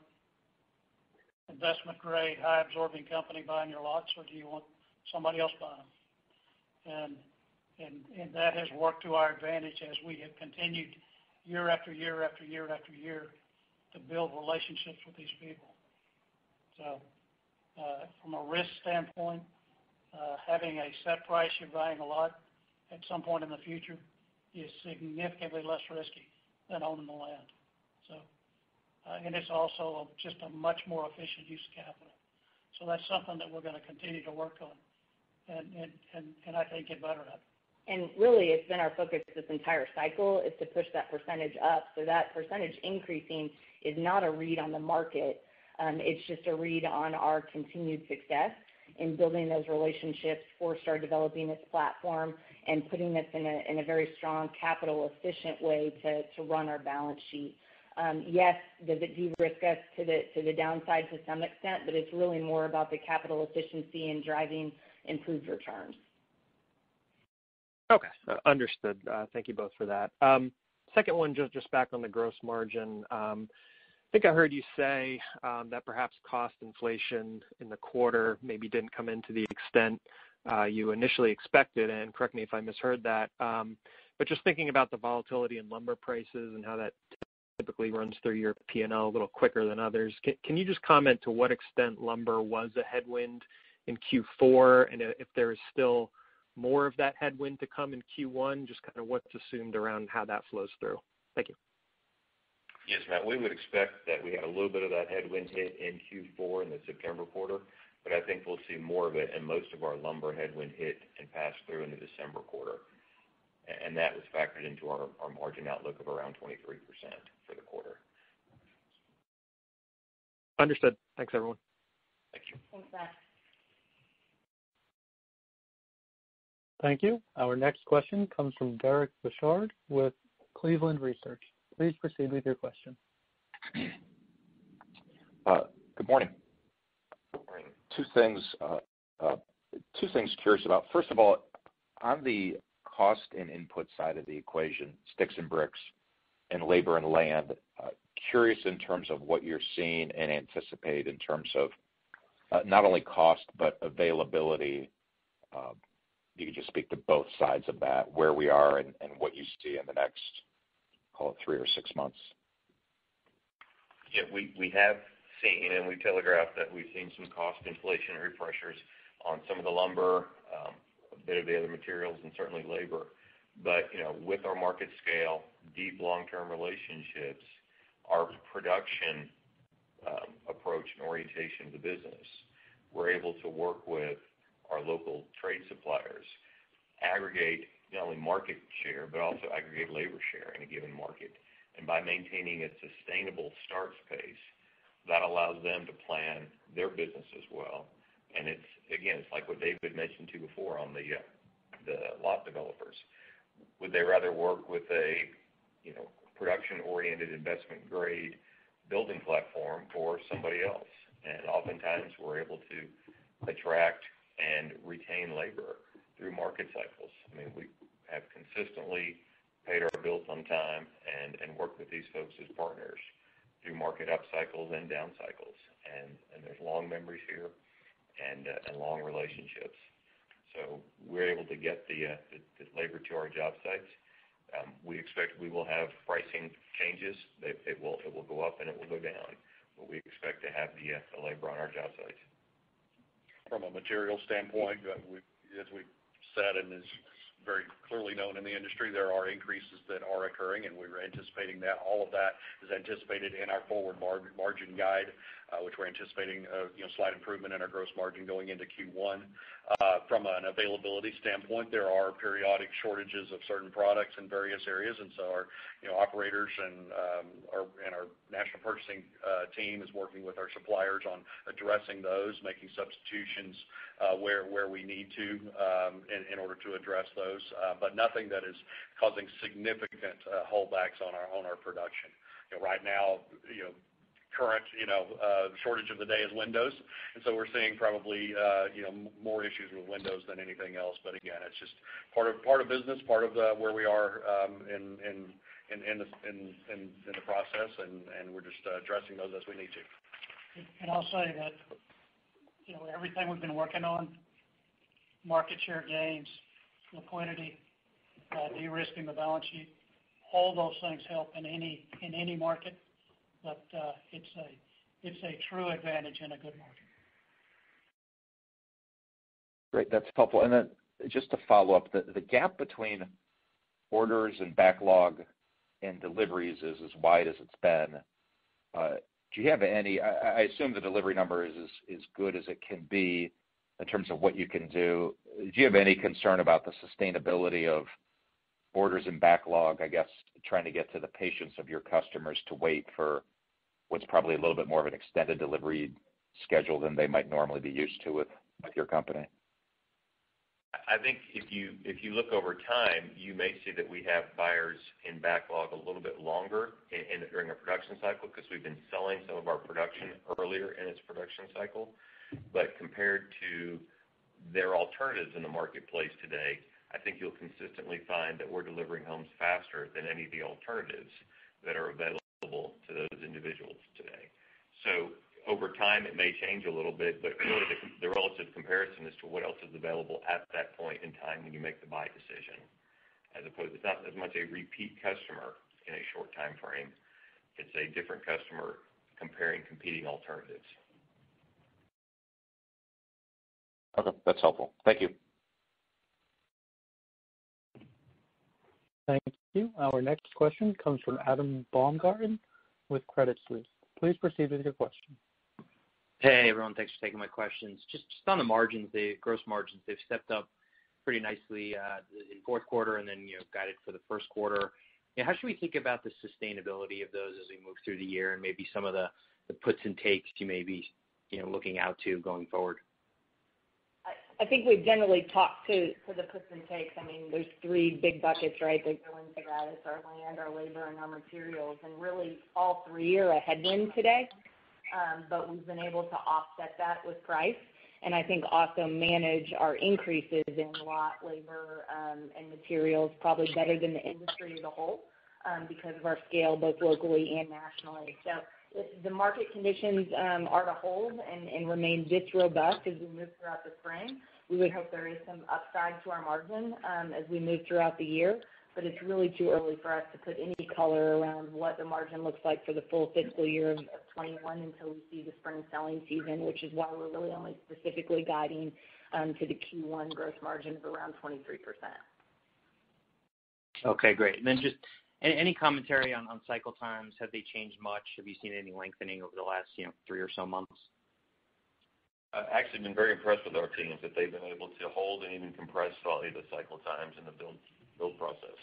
investment grade, high absorbing company buying your lots, or do you want somebody else buying them? And that has worked to our advantage as we have continued year after year after year after year to build relationships with these people. So from a risk standpoint, having a set price you're buying a lot at some point in the future is significantly less risky than owning the land. So, and it's also just a much more efficient use of capital. So that's something that we're going to continue to work on and I think get better at. And really, it's been our focus this entire cycle is to push that percentage up. So that percentage increasing is not a read on the market. It's just a read on our continued success in building those relationships, Forestar developing its platform, and putting us in a very strong capital efficient way to run our balance sheet. Yes, does it de-risk us to the downside to some extent, but it's really more about the capital efficiency and driving improved returns. Okay, understood. Thank you both for that. Second one, just back on the gross margin. I think I heard you say that perhaps cost inflation in the quarter maybe didn't come in to the extent you initially expected, and correct me if I misheard that. But just thinking about the volatility in lumber prices and how that typically runs through your P&L a little quicker than others, can you just comment to what extent lumber was a headwind in Q4, and if there is still more of that headwind to come in Q1, just kind of what's assumed around how that flows through? Thank you. Yes, Matt, we would expect that we had a little bit of that headwind hit in Q4 in the September quarter, but I think we'll see more of it and most of our lumber headwind hit and pass through in the December quarter. And that was factored into our margin outlook of around 23% for the quarter. Understood. Thanks, everyone. Thank you. Thanks, Matt. Thank you. Our next question comes from Derek Bouchard with Cleveland Research. Please proceed with your question. Good morning. Good morning. Two things. Two things curious about. First of all, on the cost and input side of the equation, sticks and bricks and labor and land, curious in terms of what you're seeing and anticipate in terms of not only cost but availability. You could just speak to both sides of that, where we are and what you see in the next, call it 3 or 6 months. Yeah, we have seen, and we telegraphed that we've seen some cost inflationary pressures on some of the lumber, a bit of the other materials, and certainly labor. But, with our market scale, deep long-term relationships, our production approach and orientation of the business, we're able to work with our local trade suppliers, aggregate not only market share, but also aggregate labor share in a given market. And by maintaining a sustainable starts pace, that allows them to plan their business as well. And it's like what David mentioned to you before on the lot developers. Would they rather work with a, production-oriented investment-grade building platform or somebody else? And oftentimes we're able to attract and retain labor through market cycles. I mean, we have consistently paid our bills on time and worked with these folks as partners through market up cycles and down cycles. And there's long memories here and long relationships. So we're able to get the labor to our job sites. We expect we will have pricing changes. It will go up and it will go down, but we expect to have the labor on our job sites. From a material standpoint, as we said and is very clearly known in the industry, there are increases that are occurring, and we're anticipating that. All of that is anticipated in our forward margin guide, which we're anticipating slight improvement in our gross margin going into Q1. From an availability standpoint, there are periodic shortages of certain products in various areas, and so our operators and our national purchasing team is working with our suppliers on addressing those, making substitutions where we need to in order to address those, but nothing that is causing significant holdbacks on our production. Right now, current shortage of the day is windows, and so we're seeing probably more issues with windows than anything else. But again, it's just part of business, part of where we are in the process, and we're just addressing those as we need to. And I'll say that everything we've been working on, market share gains, liquidity, de-risking the balance sheet, all those things help in any market. But it's a true advantage in a good market. Great, that's helpful. And then just to follow up, the gap between orders and backlog and deliveries is as wide as it's been. Do you have any? I assume the delivery number is as good as it can be in terms of what you can do. Do you have any concern about the sustainability of orders and backlog, I guess, trying to get to the patience of your customers to wait for what's probably a little bit more of an extended delivery schedule than they might normally be used to with your company? I think if you look over time, you may see that we have buyers in backlog a little bit longer during our production cycle because we've been selling some of our production earlier in its production cycle. But compared to their alternatives in the marketplace today, I think you'll consistently find that we're delivering homes faster than any of the alternatives that are available to those individuals today. So over time, it may change a little bit, but really the relative comparison as to what else is available at that point in time when you make the buy decision, as opposed to it's not as much a repeat customer in a short time frame. It's a different customer comparing competing alternatives. Okay, that's helpful. Thank you. Thank you. Our next question comes from Adam Baumgarten with Credit Suisse. Please proceed with your question. Hey, everyone. Thanks for taking my questions. Just on the margins, the gross margins, they've stepped up pretty nicely in fourth quarter and then guided for the first quarter. How should we think about the sustainability of those as we move through the year and maybe some of the puts and takes you may be looking out to going forward? I think we've generally talked to the puts and takes. I mean, there's three big buckets, right, that go into that. It's our land, our labor, and our materials. And really, all three are a headwind today. But we've been able to offset that with price. and I think also manage our increases in lot, labor, and materials probably better than the industry as a whole because of our scale both locally and nationally. So if the market conditions are to hold and remain this robust as we move throughout the spring, we would hope there is some upside to our margin as we move throughout the year. But it's really too early for us to put any color around what the margin looks like for the full fiscal year of 21 until we see the spring selling season, which is why we're really only specifically guiding to the Q1 gross margin of around 23%. Okay, great. And then just any commentary on cycle times? Have they changed much? Have you seen any lengthening over the last 3 or so months? I've actually been very impressed with our teams that they've been able to hold and even compress slightly the cycle times in the build process.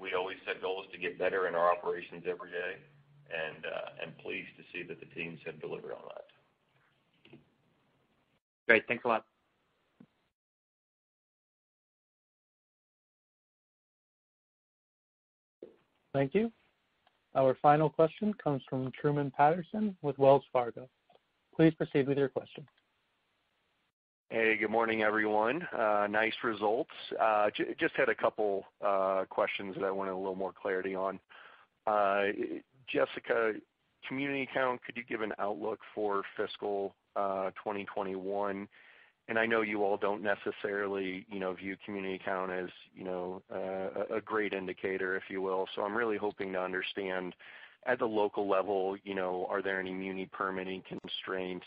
We always set goals to get better in our operations every day, and pleased to see that the teams have delivered on that. Great. Thanks a lot. Thank you. Our final question comes from Truman Patterson with Wells Fargo. Please proceed with your question. Hey, good morning, everyone. Nice results. Just had a couple questions that I wanted a little more clarity on. Jessica, community count, could you give an outlook for fiscal 2021? And I know you all don't necessarily, view community count as, a great indicator, if you will. So I'm really hoping to understand at the local level, are there any muni permitting constraints,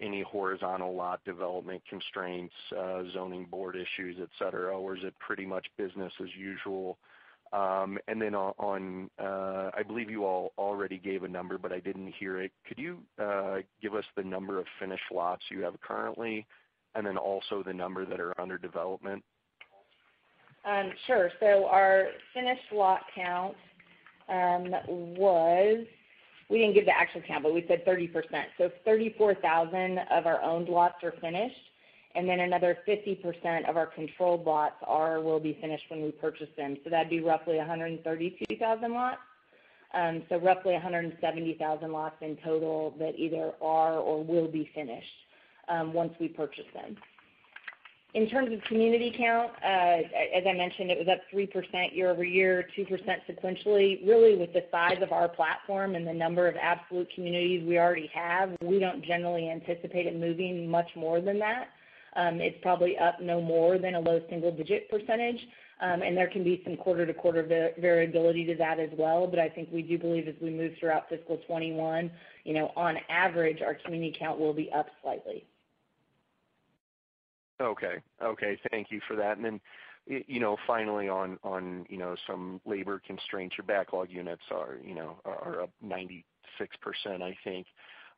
any horizontal lot development constraints, zoning board issues, et cetera, or is it pretty much business as usual? And then on I believe you all already gave a number, but I didn't hear it. Could you give us the number of finished lots you have currently, and then also the number that are under development? Sure. So our finished lot count was, we didn't give the actual count, but we said 30%. So 34,000 of our owned lots are finished, and then another 50% of our controlled lots will be finished when we purchase them. So that'd be roughly 132,000 lots. So roughly 170,000 lots in total that either are or will be finished once we purchase them. In terms of community count, as I mentioned, it was up 3% year over year, 2% sequentially. Really, with the size of our platform and the number of absolute communities we already have, we don't generally anticipate it moving much more than that. It's probably up no more than a low single-digit percentage, and there can be some quarter-to-quarter variability to that as well. But I think we do believe as we move throughout fiscal 21, on average, our community count will be up slightly. Okay. Thank you for that. And then, finally on some labor constraints, your backlog units are up 96%, I think.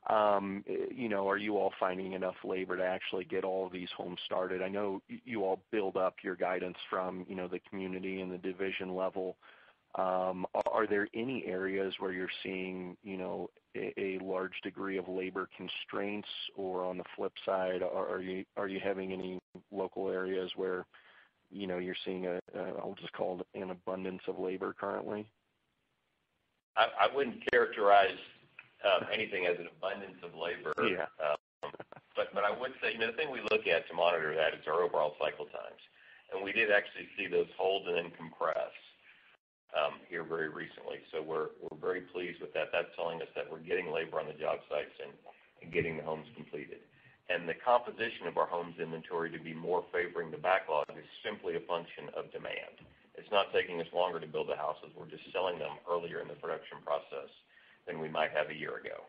Are you all finding enough labor to actually get all of these homes started? I know you all build up your guidance from, the community and the division level. Are there any areas where you're seeing, a large degree of labor constraints, or on the flip side, are you having any local areas where, you're seeing I'll just call it an abundance of labor currently? I wouldn't characterize anything as an abundance of labor. Yeah. But I would say, the thing we look at to monitor that is our overall cycle times. And we did actually see those hold and then compress here very recently. So we're very pleased with that. That's telling us that we're getting labor on the job sites and getting the homes completed. And the composition of our homes inventory to be more favoring the backlog is simply a function of demand. It's not taking us longer to build the houses. We're just selling them earlier in the production process than we might have a year ago.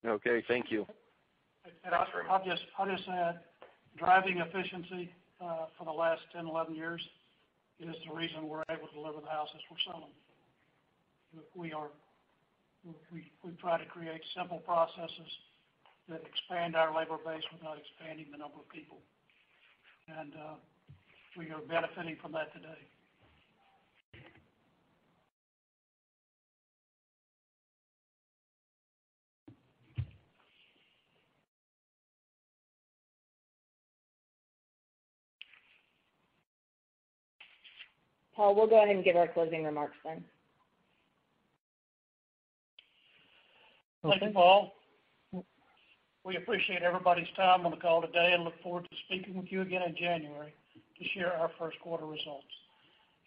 Okay, thank you. I'll just add, driving efficiency for the last 10, 11 years is the reason we're able to deliver the houses we're selling. We try to create simple processes that expand our labor base without expanding the number of people. And we are benefiting from that today. Paul, we'll go ahead and give our closing remarks then. Thank you, Paul. We appreciate everybody's time on the call today and look forward to speaking with you again in January to share our first quarter results.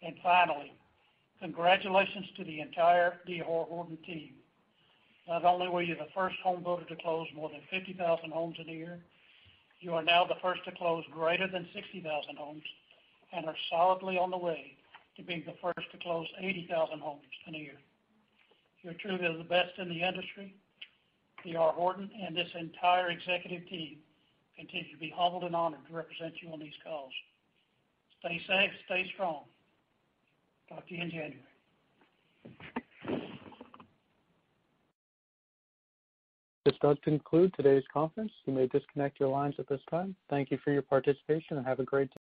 And finally, congratulations to the entire D.R. Horton team. Not only were you the first home builder to close more than 50,000 homes in a year, you are now the first to close greater than 60,000 homes and are solidly on the way to being the first to close 80,000 homes in a year. You're truly the best in the industry. D.R. Horton and this entire executive team continue to be humbled and honored to represent you on these calls. Stay safe, stay strong. Talk to you in January. This does conclude today's conference. You may disconnect your lines at this time. Thank you for your participation and have a great day.